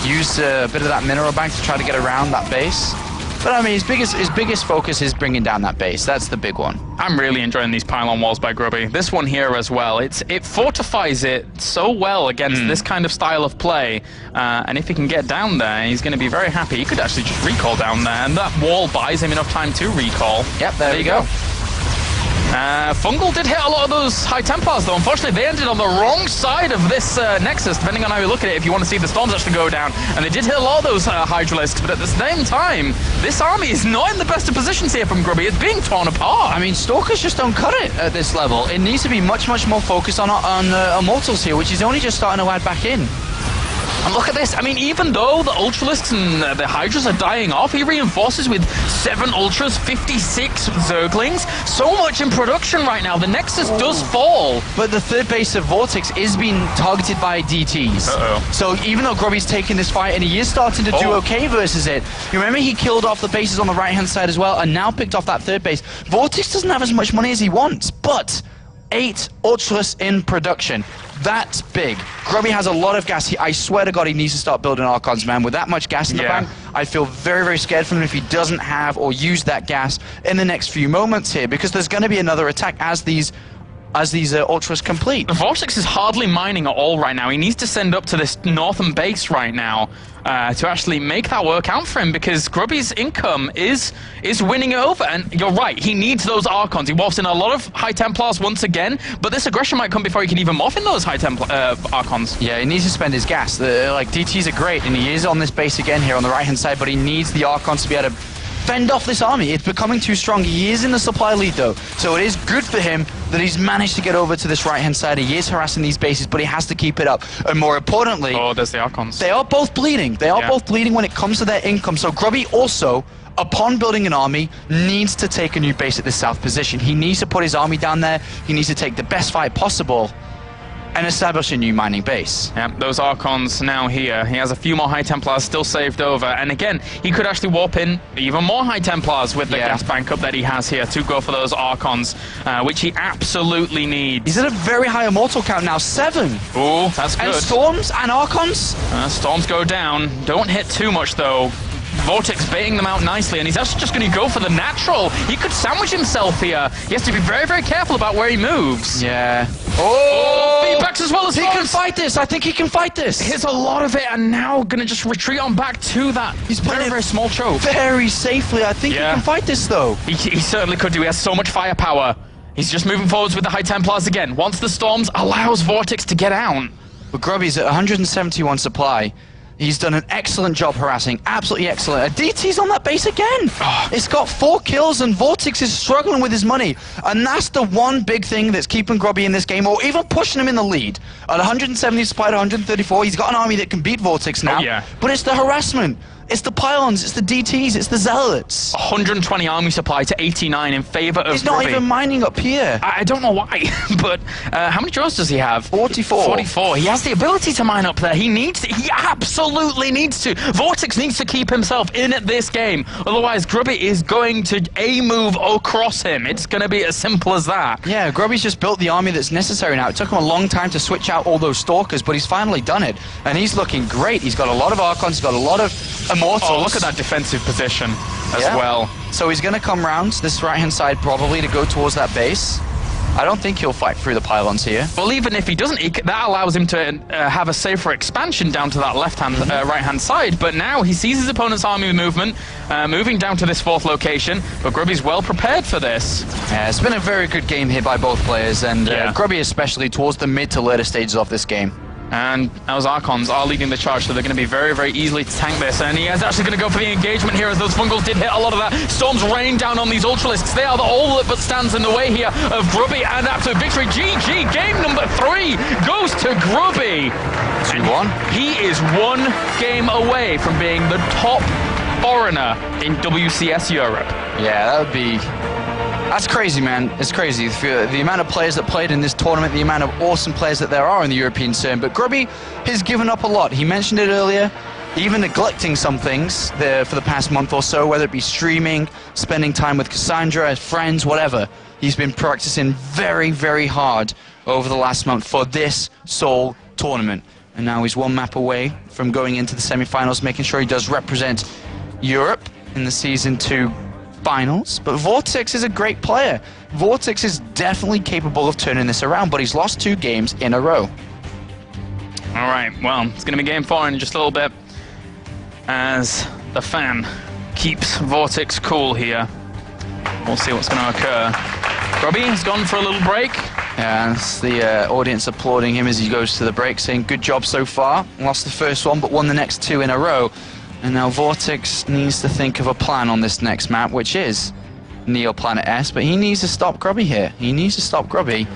Use a bit of that mineral bank to try to get around that base. But I mean, his biggest focus is bringing down that base. That's the big one. I'm really enjoying these pylon walls by Grubby. This one here as well. It fortifies it so well against this kind of style of play. And if he can get down there, he's going to be very happy. He could actually just recall down there, and that wall buys him enough time to recall. Yep, there you go. Fungal did hit a lot of those High Templars, though. Unfortunately, they ended on the wrong side of this Nexus, depending on how you look at it, if you want to see the storms actually go down. And they did hit a lot of those Hydralisks, but at the same time, this army is not in the best of positions here from Grubby. It's being torn apart. I mean, Stalkers just don't cut it at this level. It needs to be much, much more focused on Immortals here, which is only just starting to add back in. And look at this. I mean, even though the Ultralisks and the Hydras are dying off, he reinforces with 7 Ultras, 56 Zerglings. So much in production right now. The Nexus does fall. But the third base of Vortix is being targeted by DTs. So even though Grubby's taking this fight and he is starting to do okay versus it, you remember he killed off the bases on the right-hand side as well and now picked off that third base. Vortix doesn't have as much money as he wants, but 8 Ultras in production. That's big. Grubby has a lot of gas. I swear to God, he needs to start building Archons, man. With that much gas in the bank, I feel very, very scared for him if he doesn't have or use that gas in the next few moments here, because there's going to be another attack as these Ultras complete. Vortix is hardly mining at all right now. He needs to send up to this northern base right now to actually make that work out for him, because Grubby's income is winning it over. And you're right, he needs those Archons. He wolfs in a lot of High Templars once again, but this aggression might come before he can even morph in those High Templar Archons. Yeah, he needs to spend his gas. Like, DTs are great, and he is on this base again here on the right-hand side, but he needs the Archons to be able to fend off this army. It's becoming too strong. He is in the supply lead, though, so it is good for him that he's managed to get over to this right-hand side. He is harassing these bases, but he has to keep it up. And more importantly... Oh, there's the Archons. They are both bleeding. They are both bleeding when it comes to their income. So Grubby also, upon building an army, needs to take a new base at this south position. He needs to put his army down there. He needs to take the best fight possible and establish a new mining base. Yeah, those Archons now here. He has a few more High Templars still saved over. And again, he could actually warp in even more High Templars with the gas bank up that he has here to go for those Archons, which he absolutely needs. He's at a very high Immortal count now, 7. Ooh, that's good. And Storms and Archons? Storms go down. Don't hit too much, though. Vortix baiting them out nicely, and he's actually just going to go for the natural. He could sandwich himself here. He has to be very, very careful about where he moves. Yeah. Feedbacks as well as he can fight this. I think he can fight this. Here's a lot of it, and now going to just retreat on back to that. He's playing very small choke. Very safely. I think he can fight this, though. He certainly could do. He has so much firepower. He's just moving forwards with the High Templars again. Once the storms allows Vortix to get out. But Grubby's at 171 supply. He's done an excellent job harassing, absolutely excellent. A DT's on that base again. It's got 4 kills, and Vortix is struggling with his money. And that's the one big thing that's keeping Grubby in this game, or even pushing him in the lead. At 170 supply to 134, he's got an army that can beat Vortix now. But it's the harassment. It's the pylons, it's the DTs, it's the zealots. 120 army supply to 89 in favor of He's not even mining up here. I don't know why, but how many draws does he have? 44. 44. He has the ability to mine up there. He needs to. He absolutely needs to. Vortix needs to keep himself in at this game. Otherwise, Grubby is going to move across him. It's going to be as simple as that. Yeah, Grubby's just built the army that's necessary now. It took him a long time to switch out all those Stalkers, but he's finally done it. And he's looking great. He's got a lot of Archons, he's got a lot of Immortals. Oh, look at that defensive position as well. So he's going to come round this right-hand side probably to go towards that base. I don't think he'll fight through the pylons here. Well, even if he doesn't, that allows him to have a safer expansion down to that left-hand, right-hand side. But now he sees his opponent's army movement, moving down to this 4th location. But Grubby's well prepared for this. Yeah, it's been a very good game here by both players, and Grubby especially towards the mid to later stages of this game. And those Archons are leading the charge, so they're going to be very, very easily to tank this. And he is actually going to go for the engagement here, as those Fungals did hit a lot of that. Storms rain down on these Ultralisks. They are all that but stands in the way here of Grubby, and absolute victory. GG, game number 3 goes to Grubby. 2-1. He is 1 game away from being the top foreigner in WCS Europe. Yeah, that would be... That's crazy, man. It's crazy. The amount of players that played in this tournament, the amount of awesome players that there are in the European scene. But Grubby has given up a lot. He mentioned it earlier, even neglecting some things for the past month or so, whether it be streaming, spending time with Cassandra, friends, whatever. He's been practicing very, very hard over the last month for this sole tournament. And now he's 1 map away from going into the semi-finals, making sure he does represent Europe in the Season 2 finals. But Vortix is a great player. Vortix is definitely capable of turning this around, but he's lost 2 games in a row. All right, well, it's going to be game 4 in just a little bit, as the fan keeps Vortix cool here. We'll see what's going to occur. Grubby has gone for a little break. Yeah, it's the audience applauding him as he goes to the break, saying good job so far. Lost the first one, but won the next 2 in a row. And now Vortix needs to think of a plan on this next map, which is Neoplanet S, but he needs to stop Grubby here. He needs to stop Grubby,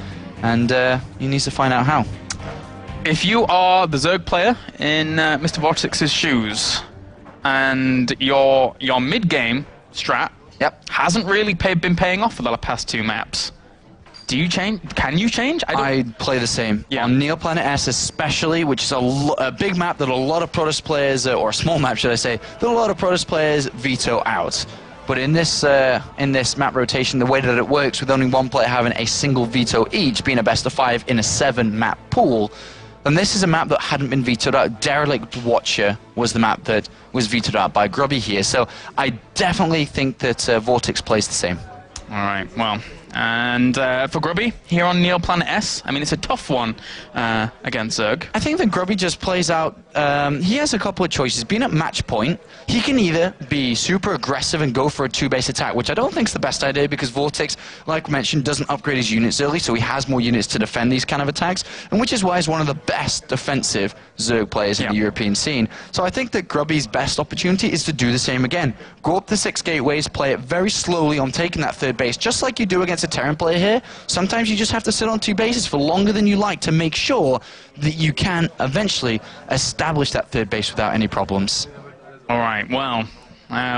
and he needs to find out how. If you are the Zerg player in Mr. Vortix's shoes, and your mid-game strat hasn't really been paying off for the past 2 maps, do you change? Can you change? I play the same. Yeah. On Neoplanet S especially, which is a big map that a lot of Protoss players, or a small map should I say, that a lot of Protoss players veto out. But in this map rotation, the way that it works, with only 1 player having a single veto each, being a best of 5 in a 7 map pool, then this is a map that hadn't been vetoed out. Derelict Watcher was the map that was vetoed out by Grubby here. So I definitely think that Vortix plays the same. All right, well, and for Grubby, here on Neoplanet S, I mean, it's a tough one against Zerg. I think that Grubby just plays out, he has a couple of choices. Being at match point, he can either be super aggressive and go for a 2-base attack, which I don't think is the best idea, because Vortix, like mentioned, doesn't upgrade his units early, so he has more units to defend these kind of attacks, and which is why he's one of the best defensive Zerg players in the European scene. So I think that Grubby's best opportunity is to do the same again. Go up the 6 gateways, play it very slowly on taking that 3rd base, just like you do against a Terran player here. Sometimes you just have to sit on 2 bases for longer than you like to make sure that you can eventually establish that 3rd base without any problems. All right, well,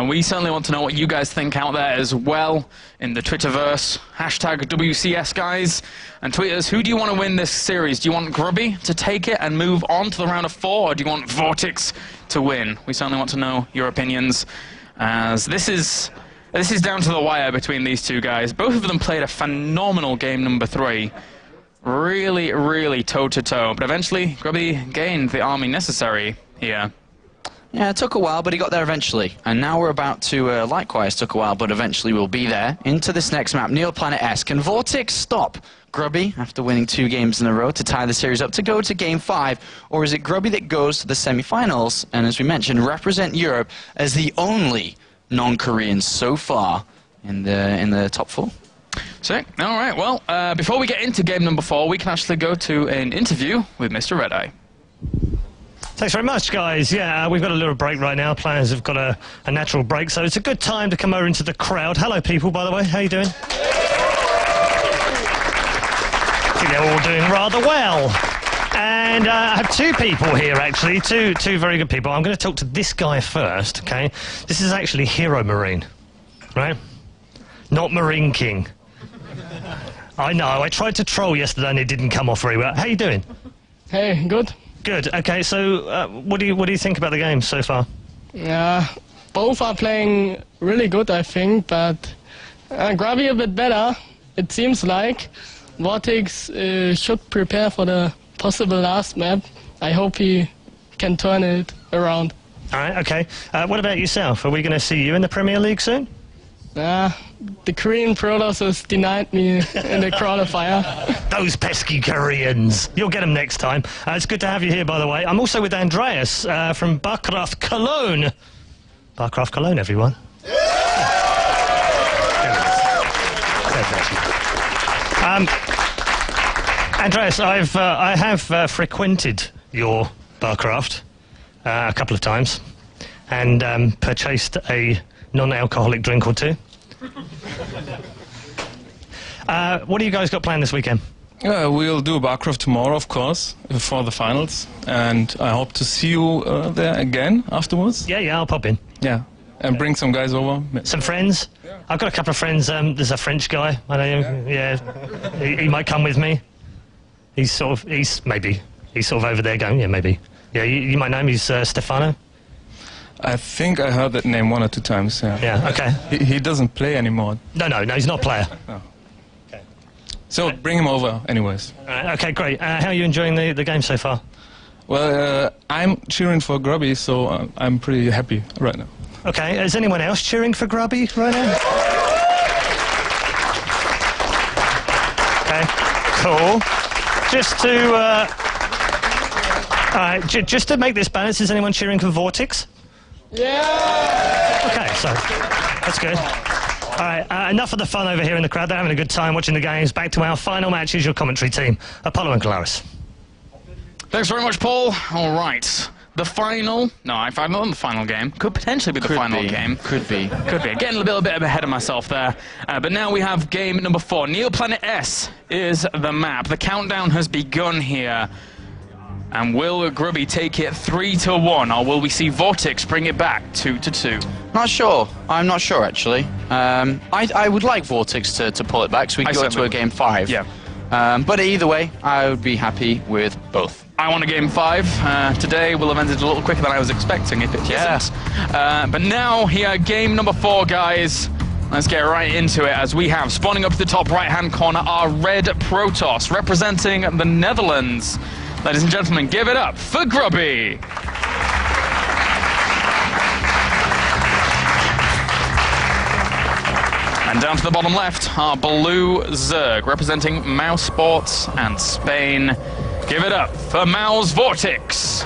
we certainly want to know what you guys think out there as well in the Twitterverse. Hashtag WCS, guys. And tweet us, who do you want to win this series? Do you want Grubby to take it and move on to the round of 4, or do you want Vortix to win? We certainly want to know your opinions, as this is down to the wire between these 2 guys. Both of them played a phenomenal game number 3. Really, really toe-to-toe. But eventually, Grubby gained the army necessary here. Yeah, it took a while, but he got there eventually. And now we're about to, likewise, took a while, but eventually we'll be there. Into this next map, Neoplanet S. Can Vortix stop Grubby after winning 2 games in a row to tie the series up to go to Game 5? Or is it Grubby that goes to the semi-finals and, as we mentioned, represent Europe as the only non-Korean so far in the top 4? Sick. All right, well, before we get into game number 4, we can actually go to an interview with Mr. Redeye. Thanks very much, guys. Yeah, we've got a little break right now. Players have got a natural break, so it's a good time to come over into the crowd. Hello, people, by the way. How you doing? I think they're all doing rather well. And I have 2 people here, actually, two very good people. I'm going to talk to this guy first, okay? This is actually Hero Marine, right? Not Marine King. I know, I tried to troll yesterday and it didn't come off very well. How you doing? Hey, good. Good. Okay, so what do you think about the game so far? Both are playing really good, I think, but Grubby a bit better, it seems like. Vortix should prepare for the possible last map. I hope he can turn it around. All right, okay. What about yourself? Are we going to see you in the Premier League soon? The Korean Protoss denied me in the qualifier. Those pesky Koreans. You'll get them next time. It's good to have you here, by the way. I'm also with Andreas from Starcraft Cologne. Starcraft Cologne, everyone. Andreas, I have frequented your barcraft a couple of times and purchased a non-alcoholic drink or two. What do you guys got planned this weekend? We'll do barcraft tomorrow, of course, for the finals, and I hope to see you there again afterwards. Yeah, I'll pop in. Yeah, and bring some guys over. Some friends? Yeah. I've got a couple of friends. There's a French guy. I know him. Yeah, he might come with me. He's sort of over there going, yeah, maybe. Yeah, you might know him. He's Stefano. I think I heard that name 1 or 2 times. Yeah. Yeah. Okay. He doesn't play anymore. No, he's not a player. No. So bring him over, anyways. Okay, great. How are you enjoying the game so far? Well, I'm cheering for Grubby, so I'm pretty happy right now. Okay, is anyone else cheering for Grubby right now? Okay, cool. Just to make this balance, is anyone cheering for Vortix? Yeah! Okay, so that's good. All right, enough of the fun over here in the crowd. They're having a good time watching the games. Back to our final matches, your commentary team, Apollo and Claris. Thanks very much, Paul. All right. The final... No, I found the final game. Could potentially be the final game. Could be. Getting a little bit ahead of myself there. But now we have game number 4. Neoplanet S is the map. The countdown has begun here. And will Grubby take it 3-1, or will we see Vortix bring it back 2-2? Not sure. I'm not sure, actually. I would like Vortix to pull it back so we can go to a game 5. Yeah. But either way, I would be happy with both. I want a game 5. Today will have ended a little quicker than I was expecting if it isn't. But now here, game number 4, guys. Let's get right into it as we have, spawning up to the top right-hand corner, our red Protoss representing the Netherlands. Ladies and gentlemen, give it up for Grubby. And down to the bottom left, our blue Zerg, representing Mouse Sports and Spain. Give it up for Mouse Vortix.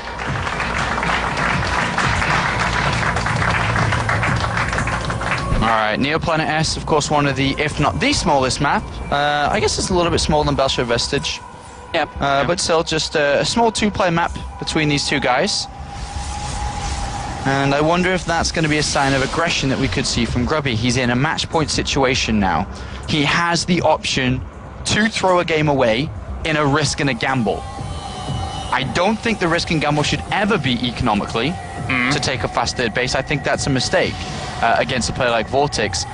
All right, Neoplanet S, of course, one of the, if not the smallest map. I guess it's a little bit smaller than Belshire Vestige. Yep. But still, just a small 2-player map between these two guys. And I wonder if that's going to be a sign of aggression that we could see from Grubby. He's in a match point situation now. He has the option to throw a game away in a risk and a gamble. I don't think the risk and gamble should ever be economically to take a fast third base. I think that's a mistake against a player like Vortix.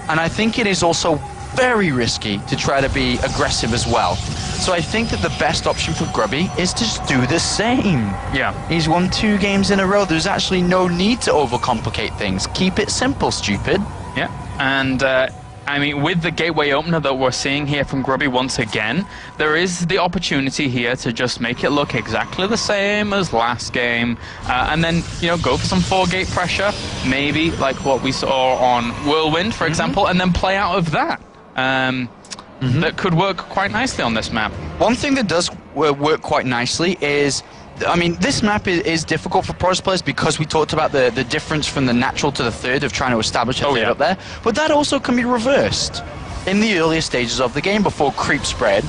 And I think it is also very risky to try to be aggressive as well. So I think that the best option for Grubby is to just do the same. Yeah. He's won 2 games in a row. There's actually no need to overcomplicate things. Keep it simple, stupid. Yeah, and I mean, with the gateway opener that we're seeing here from Grubby once again, there is the opportunity here to just make it look exactly the same as last game, and then, you know, go for some 4-gate pressure, maybe like what we saw on Whirlwind, for example, and then play out of that. That could work quite nicely on this map. One thing that does work quite nicely is, I mean, this map is difficult for Pros players because we talked about the difference from the natural to the third of trying to establish a third up there. But that also can be reversed in the earlier stages of the game before creep spread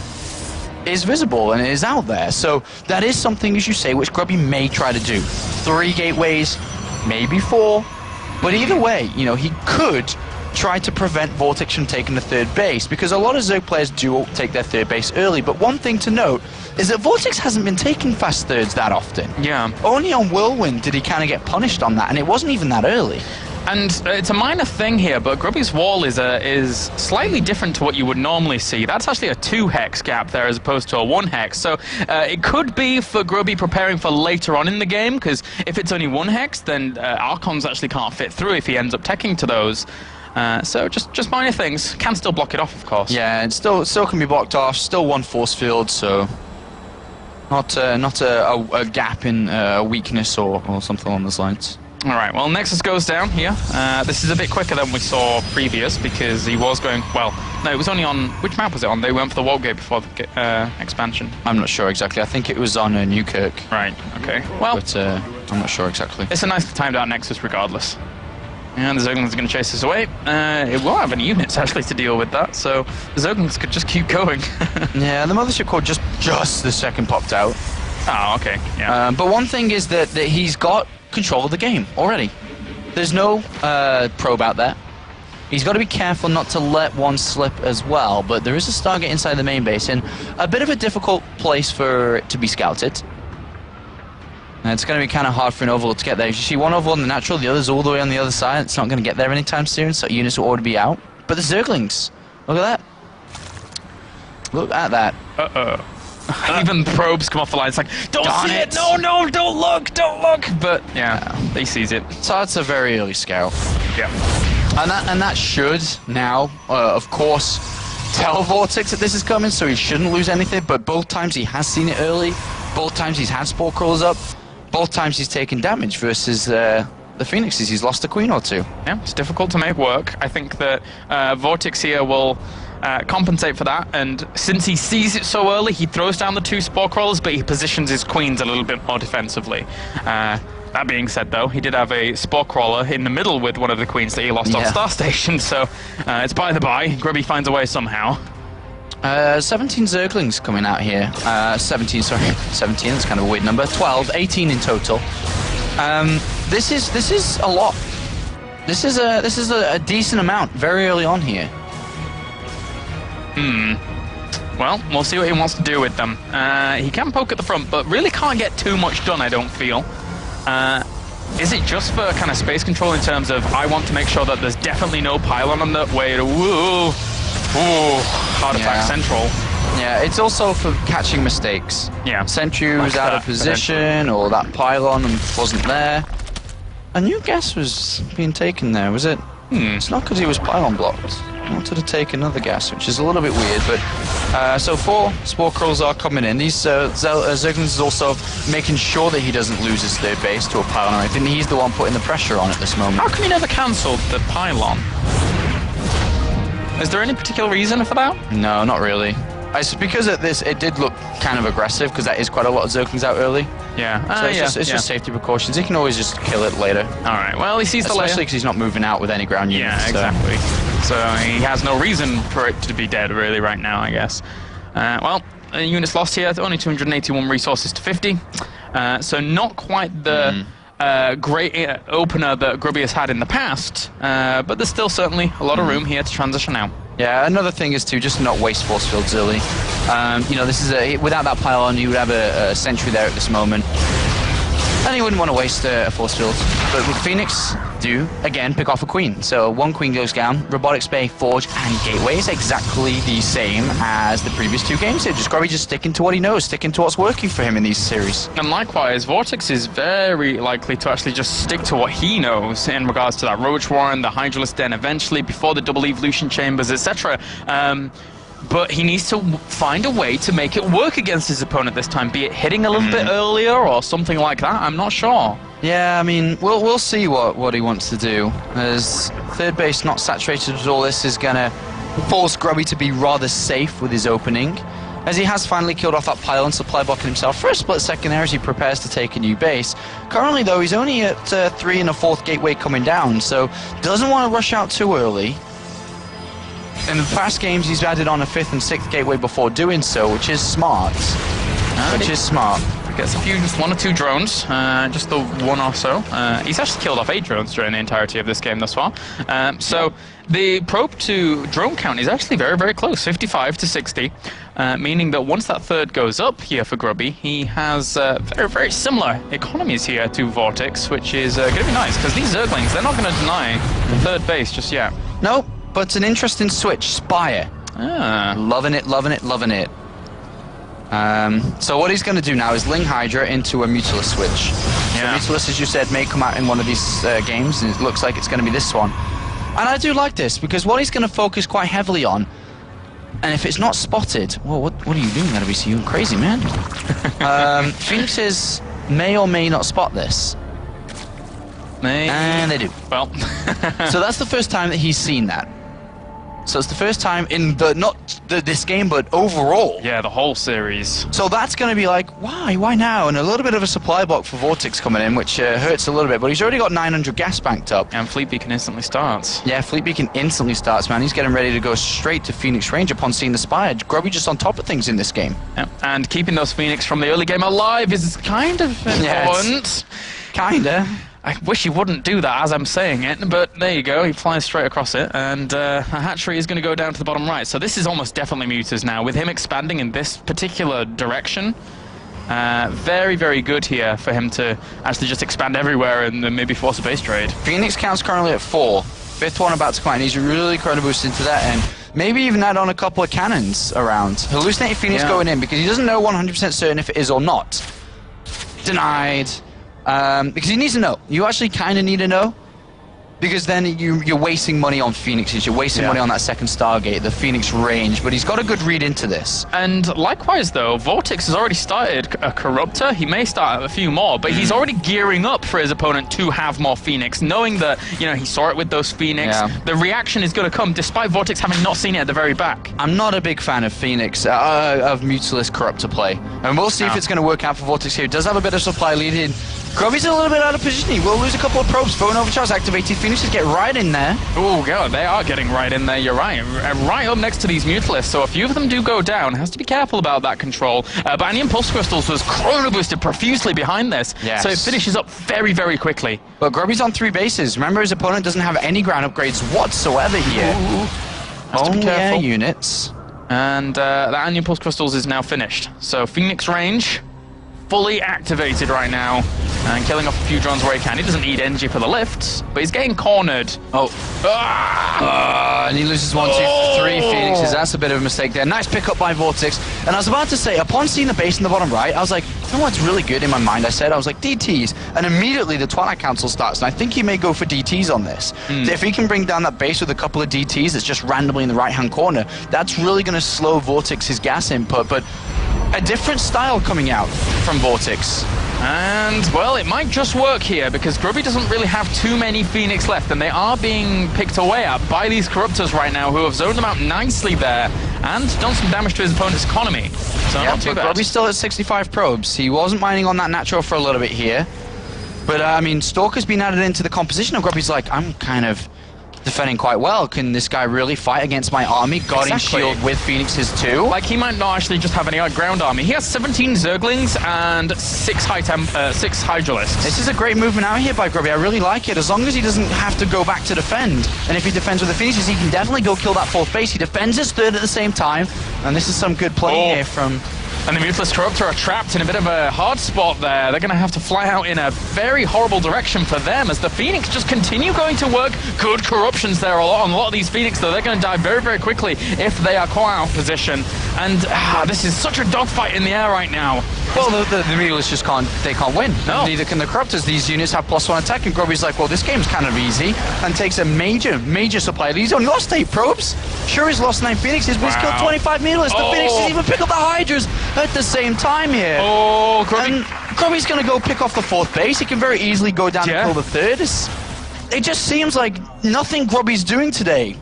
is visible and is out there. So that is something, as you say, which Grubby may try to do. 3 gateways, maybe 4. But either way, you know, he could try to prevent Vortix from taking the third base, because a lot of Zerg players do take their third base early, but one thing to note is that Vortix hasn't been taking fast thirds that often. Yeah. Only on Whirlwind did he kind of get punished on that, and it wasn't even that early. And it's a minor thing here, but Grubby's wall is slightly different to what you would normally see. That's actually a 2-hex gap there as opposed to a 1-hex. So it could be for Grubby preparing for later on in the game, because if it's only 1-hex, then Archons actually can't fit through if he ends up teching to those. So just minor things. Can still block it off, of course. Yeah, it still can be blocked off. Still 1 force field, so not a gap in a weakness or something along those lines. All right, well, Nexus goes down here. This is a bit quicker than we saw previous because he was going, well, no, it was only on, which map was it on? They went for the Wall Gate before the expansion. I'm not sure exactly. I think it was on Newkirk. Right, okay. Well, but I'm not sure exactly. It's a nicely timed out Nexus regardless. And the Zerglings are going to chase us away. It won't have any units actually to deal with that, so the Zerglings could just keep going. Yeah, the Mothership Core just the second popped out. Oh, okay. Yeah. But one thing is that he's got control of the game already. There's no probe out there. He's got to be careful not to let one slip as well, but there is a Stargate inside the main base, and a bit of a difficult place for it to be scouted. And it's going to be kind of hard for an Overlord to get there. If you see one Overlord in the natural, the other's all the way on the other side. It's not going to get there anytime soon, so units will already be out. But the Zerglings, look at that. Look at that. And even probes come off the line. It's like, don't see it! No, no, don't look! Don't look! But, yeah, he sees it. So that's a very early scout. Yeah. And that should now, of course, tell Vortix that this is coming, so he shouldn't lose anything. But both times he has seen it early, both times he's had Spore Crawlers up, both times he's taken damage versus the Phoenixes. He's lost a queen or two. Yeah, it's difficult to make work. I think that Vortix here will compensate for that, and since he sees it so early, he throws down the 2 Spore Crawlers, but he positions his queens a little bit more defensively. That being said, though, he did have a Spore Crawler in the middle with one of the queens that he lost off Star Station, so it's by the by. Grubby finds a way somehow. 17 Zerglings coming out here. 17, sorry. 17, that's kind of a weird number. 12, 18 in total. This is a lot. This is a decent amount very early on here. Well, we'll see what he wants to do with them. He can poke at the front, but really can't get too much done, I don't feel. Is it just for kind of space control in terms of I want to make sure that there's definitely no pylon on the way to hard attack central? Yeah, it's also for catching mistakes. Yeah. Sentry was out of position, or that pylon wasn't there. A new gas was being taken there, was it? It's not because he was pylon blocked. I wanted to take another gas, which is a little bit weird, but so 4 Spore Crawlers are coming in. These Zerglings is also making sure that he doesn't lose his third base to a pylon. I think he's the one putting the pressure on at this moment. How come he never cancelled the pylon? Is there any particular reason for that? No, not really. It's because at this, it did look kind of aggressive, because that is quite a lot of Zerglings out early. Yeah. So it's just safety precautions. He can always just kill it later. Alright, well, he sees the layer. Especially because he's not moving out with any ground units. Yeah, exactly. So he has no reason for it to be dead, really, right now, I guess. Well, units lost here, only 281 resources to 50. So not quite the great opener that Grubby has had in the past, but there's still certainly a lot of room here to transition out. Yeah, another thing is to just not waste force fields early. You know, this is without that pylon, you would have a sentry there at this moment. And you wouldn't want to waste a force field. But with Phoenix, do, again, pick off a queen. So 1 queen goes down. Robotics Bay, Forge, and Gateway is exactly the same as the previous 2 games. Just Grubby just sticking to what he knows, sticking to what's working for him in these series. And likewise, Vortix is very likely to actually just stick to what he knows in regards to that Roach Warren, the Hydralisk Den eventually, before the double evolution chambers, etc. But he needs to find a way to make it work against his opponent this time, be it hitting a little bit earlier or something like that. I'm not sure. Yeah, I mean, we'll see what he wants to do. As third base not saturated with all this is going to force Grubby to be rather safe with his opening, as he has finally killed off that pylon, supply blocking himself for a split second there as he prepares to take a new base. Currently, though, he's only at 3 and a 4th gateway coming down, so doesn't want to rush out too early. In the past games, he's added on a 5th and 6th gateway before doing so, which is smart. Gets a few, just 1 or 2 drones, just the 1 or so. He's actually killed off 8 drones during the entirety of this game thus far. So the probe to drone count is actually very, very close, 55 to 60, meaning that once that 3rd goes up here for Grubby, he has very, very similar economies here to Vortix, which is going to be nice, because these Zerglings, they're not going to deny the 3rd base just yet. Nope. But it's an interesting switch. Spire. Loving it, loving it, loving it. So what he's going to do now is Ling Hydra into a Mutalist switch. Yeah. So Mutalist, as you said, may come out in one of these games, and it looks like it's going to be this one. And I do like this, because what he's going to focus quite heavily on, and if it's not spotted, well, what are you doing, LWC? You're crazy, man. Phoenixes may or may not spot this. And they do. Well. So that's the first time that he's seen that. So it's the first time in this game, but overall. Yeah, the whole series. So that's going to be like, why now? And a little bit of a supply block for Vortix coming in, which hurts a little bit, but he's already got 900 gas banked up. And Fleet Beacon instantly starts. Yeah, Fleet Beacon instantly starts, man. He's getting ready to go straight to Phoenix range upon seeing the Spire. Grubby just on top of things in this game. Yeah. And keeping those Phoenix from the early game alive is kind of important. Kinda. I wish he wouldn't do that as I'm saying it, but there you go, he flies straight across it, and a hatchery is going to go down to the bottom right. So this is almost definitely Mutas now, with him expanding in this particular direction. Very, very good here for him to actually just expand everywhere and then maybe force a base trade. Phoenix count's currently at 4. 5th one about to come out, and he's really trying to boost into that end. Maybe even add on a couple of cannons around. Hallucinating Phoenix going in, because he doesn't know 100% certain if it is or not. Denied. Because he needs to know. You actually kind of need to know. Because then you're wasting money on Phoenixes. You're wasting money on that second Stargate, the Phoenix range. But he's got a good read into this. And likewise, though, Vortix has already started a Corruptor. He may start a few more, but he's already gearing up for his opponent to have more Phoenix, knowing that, you know, he saw it with those Phoenix. Yeah. The reaction is going to come, despite Vortix having not seen it at the very back. I'm not a big fan of Phoenix, of Mutalist Corruptor play. And we'll see if it's going to work out for Vortix here. He does have a bit of supply lead in. Grubby's a little bit out of position. He will lose a couple of probes. Phone overcharge activated. Phoenixes get right in there. Oh, God, they are getting right in there. You're right. Right up next to these Mutalists. So a few of them do go down. Has to be careful about that control. But any Impulse Crystals was chrono boosted profusely behind this. Yes. So it finishes up very, very quickly. But Grubby's on 3 bases. Remember, his opponent doesn't have any ground upgrades whatsoever here. Only air units. And the Anion Pulse Crystals is now finished. So Phoenix range fully activated right now, and killing off a few drones where he can. He doesn't need energy for the lifts, but he's getting cornered. And he loses 1, 2, 3 Phoenixes. That's a bit of a mistake there. Nice pickup by Vortix. And I was about to say, upon seeing the base in the bottom right, I was like, you know what's really good in my mind? I was like, DTs. And immediately the Twilight Council starts, and I think he may go for DTs on this. If he can bring down that base with a couple of DTs that's just randomly in the right-hand corner, that's really going to slow Vortix's gas input. But a different style coming out from Vortix. And, well, it might just work here, because Grubby doesn't really have too many Phoenix left, and they are being picked away at by these Corruptors right now, who have zoned them out nicely there, and done some damage to his opponent's economy. So not too bad. Grubby's still at 65 probes. He wasn't mining on that natural for a little bit here. But, I mean, Stalker's been added into the composition, and Grubby's like, I'm kind of defending quite well. Can this guy really fight against my army? Guarding shield with Phoenixes too? Like, he might not actually just have any ground army. He has 17 Zerglings and 6 Hydralisks. This is a great movement out here by Grubby. I really like it. As long as he doesn't have to go back to defend. And if he defends with the Phoenixes, he can definitely go kill that 4th base. He defends his 3rd at the same time. And this is some good play here from... And the Mutalist Corruptor are trapped in a bit of a hard spot there. They're going to have to fly out in a very horrible direction for them as the Phoenix just continue going to work. Good corruptions there on a lot of these Phoenix, though. They're going to die very, very quickly if they are caught out of position. And this is such a dogfight in the air right now. Well, the Mutalists just can't win. No. Neither can the Corruptors. These units have +1 attack, and Grubby's like, well, this game's kind of easy, and takes a major supply. He's only lost 8 probes. Sure, he's lost 9 Phoenixes, but he's killed 25 Mutalists. The Phoenixes even pick up the Hydras at the same time here. Oh, Grubby. And Grubby's going to go pick off the 4th base. He can very easily go down and kill the 3rd. It just seems like nothing Grubby's doing today.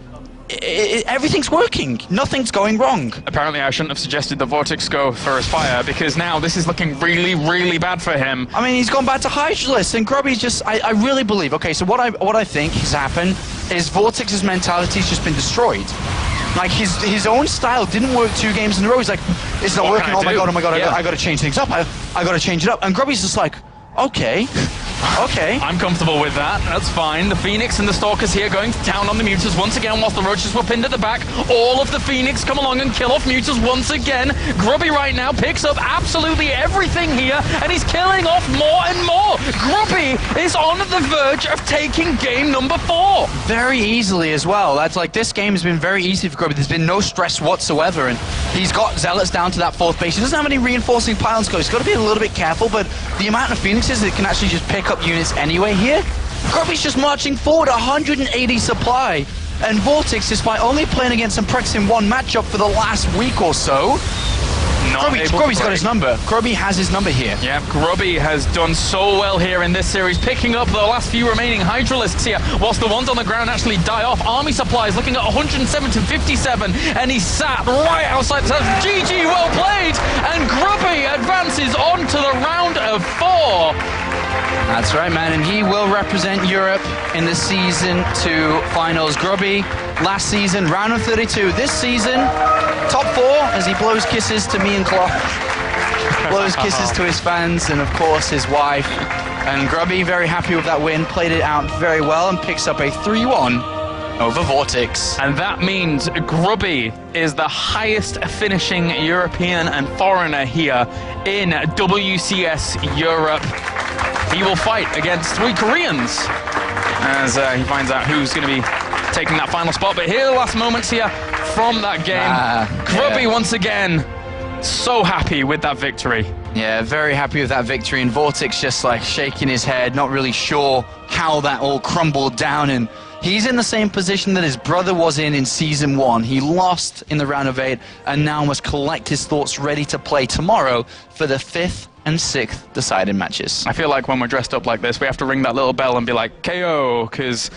Everything's working. Nothing's going wrong. Apparently, I shouldn't have suggested the Vortix go for his fire, because now this is looking really, really bad for him. I mean, he's gone back to Hydralisk, and Grubby's just... I really believe... Okay, so what I think has happened is Vortix's mentality's just been destroyed. Like, his own style didn't work 2 games in a row. He's like, it's not working. Oh my god, I gotta change things up. I gotta change it up. And Grubby's just like, okay. I'm comfortable with that. That's fine. The Phoenix and the Stalkers here going to town on the Mutas once again whilst the Roaches were pinned at the back. All of the Phoenix come along and kill off Mutas once again. Grubby right now picks up absolutely everything here, and he's killing off more and more. Grubby is on the verge of taking game number 4. Very easily as well. That's like, this game has been very easy for Grubby. There's been no stress whatsoever, and he's got Zealots down to that 4th base. He doesn't have any reinforcing pylons, so he's got to be a little bit careful, but the amount of Phoenixes that can actually just pick up units anyway here. Grubby's just marching forward, 180 supply. And Vortix, despite only playing against some Prex in 1 matchup for the last week or so, Grubby's got his number. Grubby has his number here. Yeah, Grubby has done so well here in this series, picking up the last few remaining Hydralisks here, whilst the ones on the ground actually die off. Army supplies looking at 107 to 57, and he sat right outside the house. GG, well played, and Grubby advances on to the round of 4. That's right, man, and he will represent Europe in the Season 2 finals. Grubby, last season, round of 32. This season, top 4, as he blows kisses to me and Klopp. Blows kisses to his fans and, of course, his wife. And Grubby, very happy with that win, played it out very well and picks up a 3-1 over Vortix. And that means Grubby is the highest finishing European and foreigner here in WCS Europe. He will fight against 3 Koreans as he finds out who's going to be taking that final spot. But here are the last moments here from that game. Grubby once again so happy with that victory. Yeah, very happy with that victory, and Vortix just like shaking his head, not really sure how that all crumbled down. And he's in the same position that his brother was in Season 1. He lost in the round of 8 and now must collect his thoughts ready to play tomorrow for the 5th and 6th deciding matches. I feel like when we're dressed up like this, we have to ring that little bell and be like, KO, because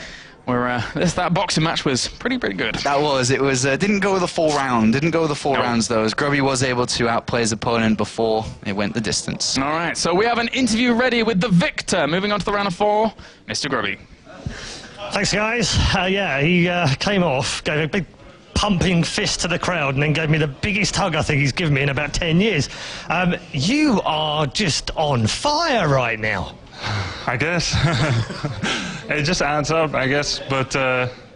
that boxing match was pretty good. That was. It was. Didn't go the full round. Didn't go the full rounds though. As Grubby was able to outplay his opponent before it went the distance. All right. So we have an interview ready with the victor. Moving on to the round of 4, Mr. Grubby. Thanks, guys. Yeah, he came off, gave a big pumping fist to the crowd, and then gave me the biggest hug I think he's given me in about 10 years. You are just on fire right now. I guess. It just adds up, I guess, but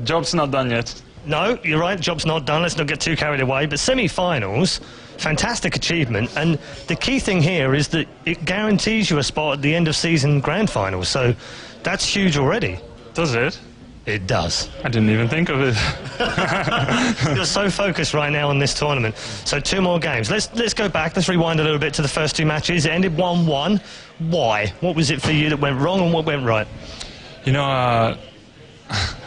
job's not done yet. No, you're right, job's not done. Let's not get too carried away. But semi-finals, fantastic achievement. And the key thing here is that it guarantees you a spot at the end of season grand finals. So that's huge already. Does it? It does. I didn't even think of it. You're so focused right now on this tournament. So 2 more games. Let's go back. Let's rewind a little bit to the first 2 matches. It ended 1-1. Why? What was it for you that went wrong and what went right? You know,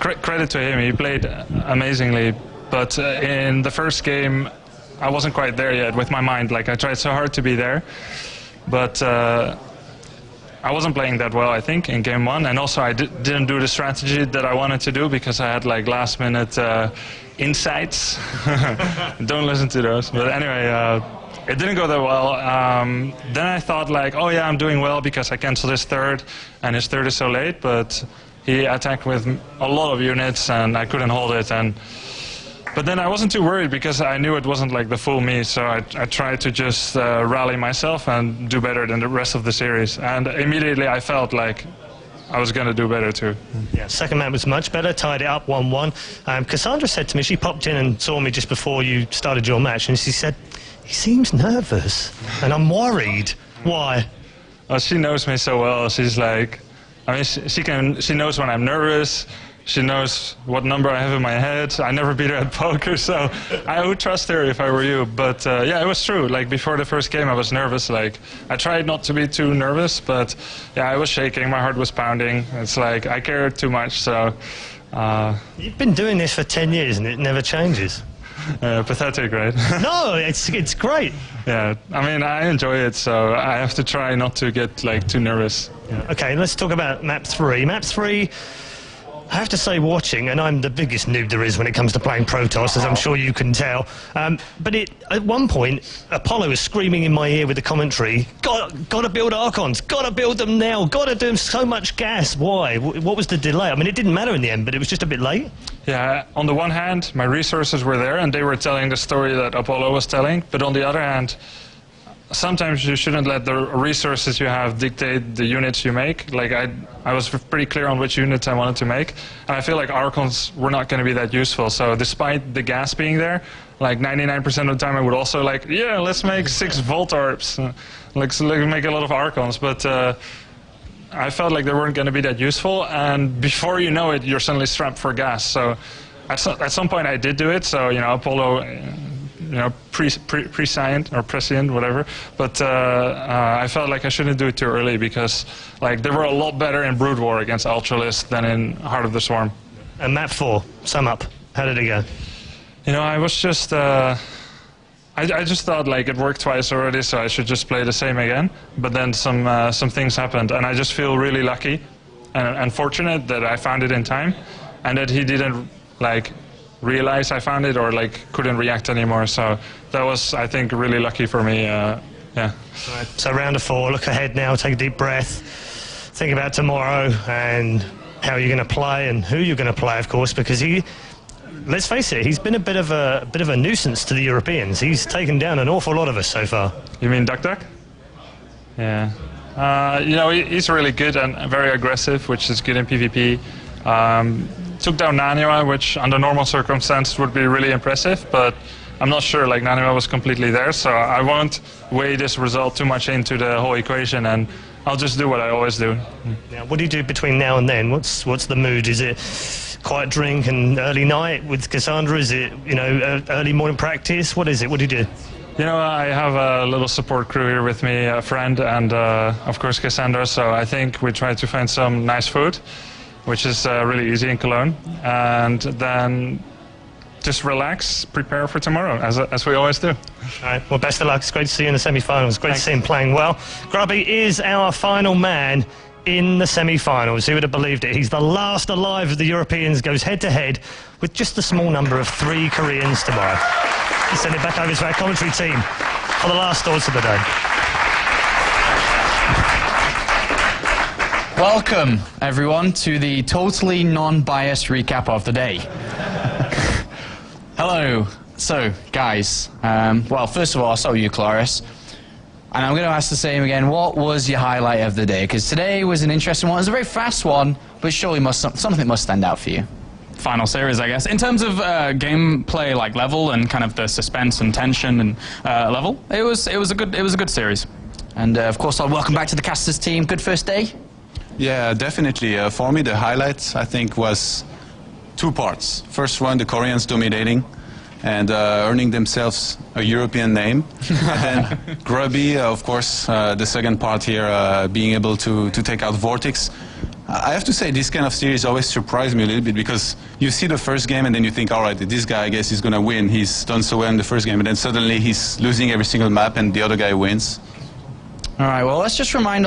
credit to him. He played amazingly. But in the first game, I wasn't quite there yet with my mind. Like, I tried so hard to be there. But I wasn't playing that well, I think, in game 1, and also I didn't do the strategy that I wanted to do because I had like last-minute insights. Don't listen to those. But anyway, it didn't go that well. Then I thought like, oh yeah, I'm doing well because I canceled his 3rd, and his 3rd is so late. But he attacked with a lot of units, and I couldn't hold it. But then I wasn't too worried because I knew it wasn't like the full me, so I tried to just rally myself and do better than the rest of the series. And immediately I felt like I was going to do better too. Yeah, second match was much better, tied it up 1-1. Cassandra said to me, she popped in and saw me just before you started your match, and she said, he seems nervous, and I'm worried. Why? Well, she knows me so well. She's like, I mean, she knows when I'm nervous. She knows what number I have in my head. I never beat her at poker, so I would trust her if I were you. But yeah, it was true. Like before the first game, I was nervous. Like I tried not to be too nervous, but yeah, I was shaking. My heart was pounding. It's like I cared too much. So you've been doing this for 10 years, and it never changes. Pathetic, right? No, it's great. Yeah, I mean, I enjoy it, so I have to try not to get like too nervous. Yeah. Okay, let's talk about map 3. Map 3. I have to say, watching, and I'm the biggest noob there is when it comes to playing Protoss, as I'm sure you can tell, but at one point, Apollo was screaming in my ear with the commentary, got to build Archons, got to build them now, got to do them so much gas. Why? What was the delay? I mean, it didn't matter in the end, but it was just a bit late. Yeah, on the one hand, my resources were there, and they were telling the story that Apollo was telling, but on the other hand, sometimes you shouldn't let the resources you have dictate the units you make. Like I was pretty clear on which units I wanted to make, and I feel like Archons were not going to be that useful. So despite the gas being there, like 99% of the time I would also like, yeah, let's make 6 Volt Orbs, let's make a lot of Archons. But I felt like they weren't going to be that useful, and before you know it, you're suddenly strapped for gas. So at some point I did do it. So you know, Apollo. You know, prescient or prescient, whatever. But I felt like I shouldn't do it too early because, like, they were a lot better in Brood War against Ultralisk than in Heart of the Swarm. And map 4, sum up. How did it go? You know, I was just I just thought like it worked twice already, so I should just play the same again. But then some things happened, and I just feel really lucky and fortunate that I found it in time, and that he didn't like realize I found it or like couldn't react anymore. So that was, I think, really lucky for me. Yeah. Right, so round of 4, look ahead now, take a deep breath, think about tomorrow and how you're going to play and who you're going to play, of course, because he, let's face it, he's been a bit of a nuisance to the Europeans. He's taken down an awful lot of us so far. You mean Duck Duck? Yeah. You know, he's really good and very aggressive, which is good in PvP. Took down Nanua, which under normal circumstances would be really impressive, but I'm not sure, like Nanua was completely there, so I won't weigh this result too much into the whole equation, and I'll just do what I always do. Now, what do you do between now and then? What's the mood? Is it quiet drink and early night with Cassandra? Is it, you know, early morning practice? What is it? What do you do? You know, I have a little support crew here with me, a friend, and of course Cassandra, so I think we try to find some nice food, which is really easy in Cologne, and then just relax, prepare for tomorrow, as we always do. All right, well, best of luck. It's great to see you in the semi-finals. Great to see him playing well. Grubby is our final man in the semi-finals. Who would have believed it? He's the last alive of the Europeans, goes head-to-head with just a small number of 3 Koreans tomorrow. Let's send it back over to our commentary team for the last thoughts of the day. Welcome, everyone, to the totally non-biased recap of the day. Hello. So, guys, well, first of all, I'll start with you, Claris. And I'm going to ask the same again. What was your highlight of the day? Because today was an interesting one. It was a very fast one, but surely something must stand out for you. Final series, I guess. In terms of gameplay, like level and kind of the suspense and tension and level, it was a good series. And of course, I'll welcome back to the casters team. Good first day. Yeah, definitely. For me, the highlights, I think, was 2 parts. First one, the Koreans dominating and earning themselves a European name. And then Grubby, of course, the second part here, being able to take out Vortix. I have to say, this kind of series always surprised me a little bit, because you see the first game and then you think, all right, this guy, I guess he's going to win. He's done so well in the first game, and then suddenly he's losing every single map and the other guy wins. All right, well, let's just remind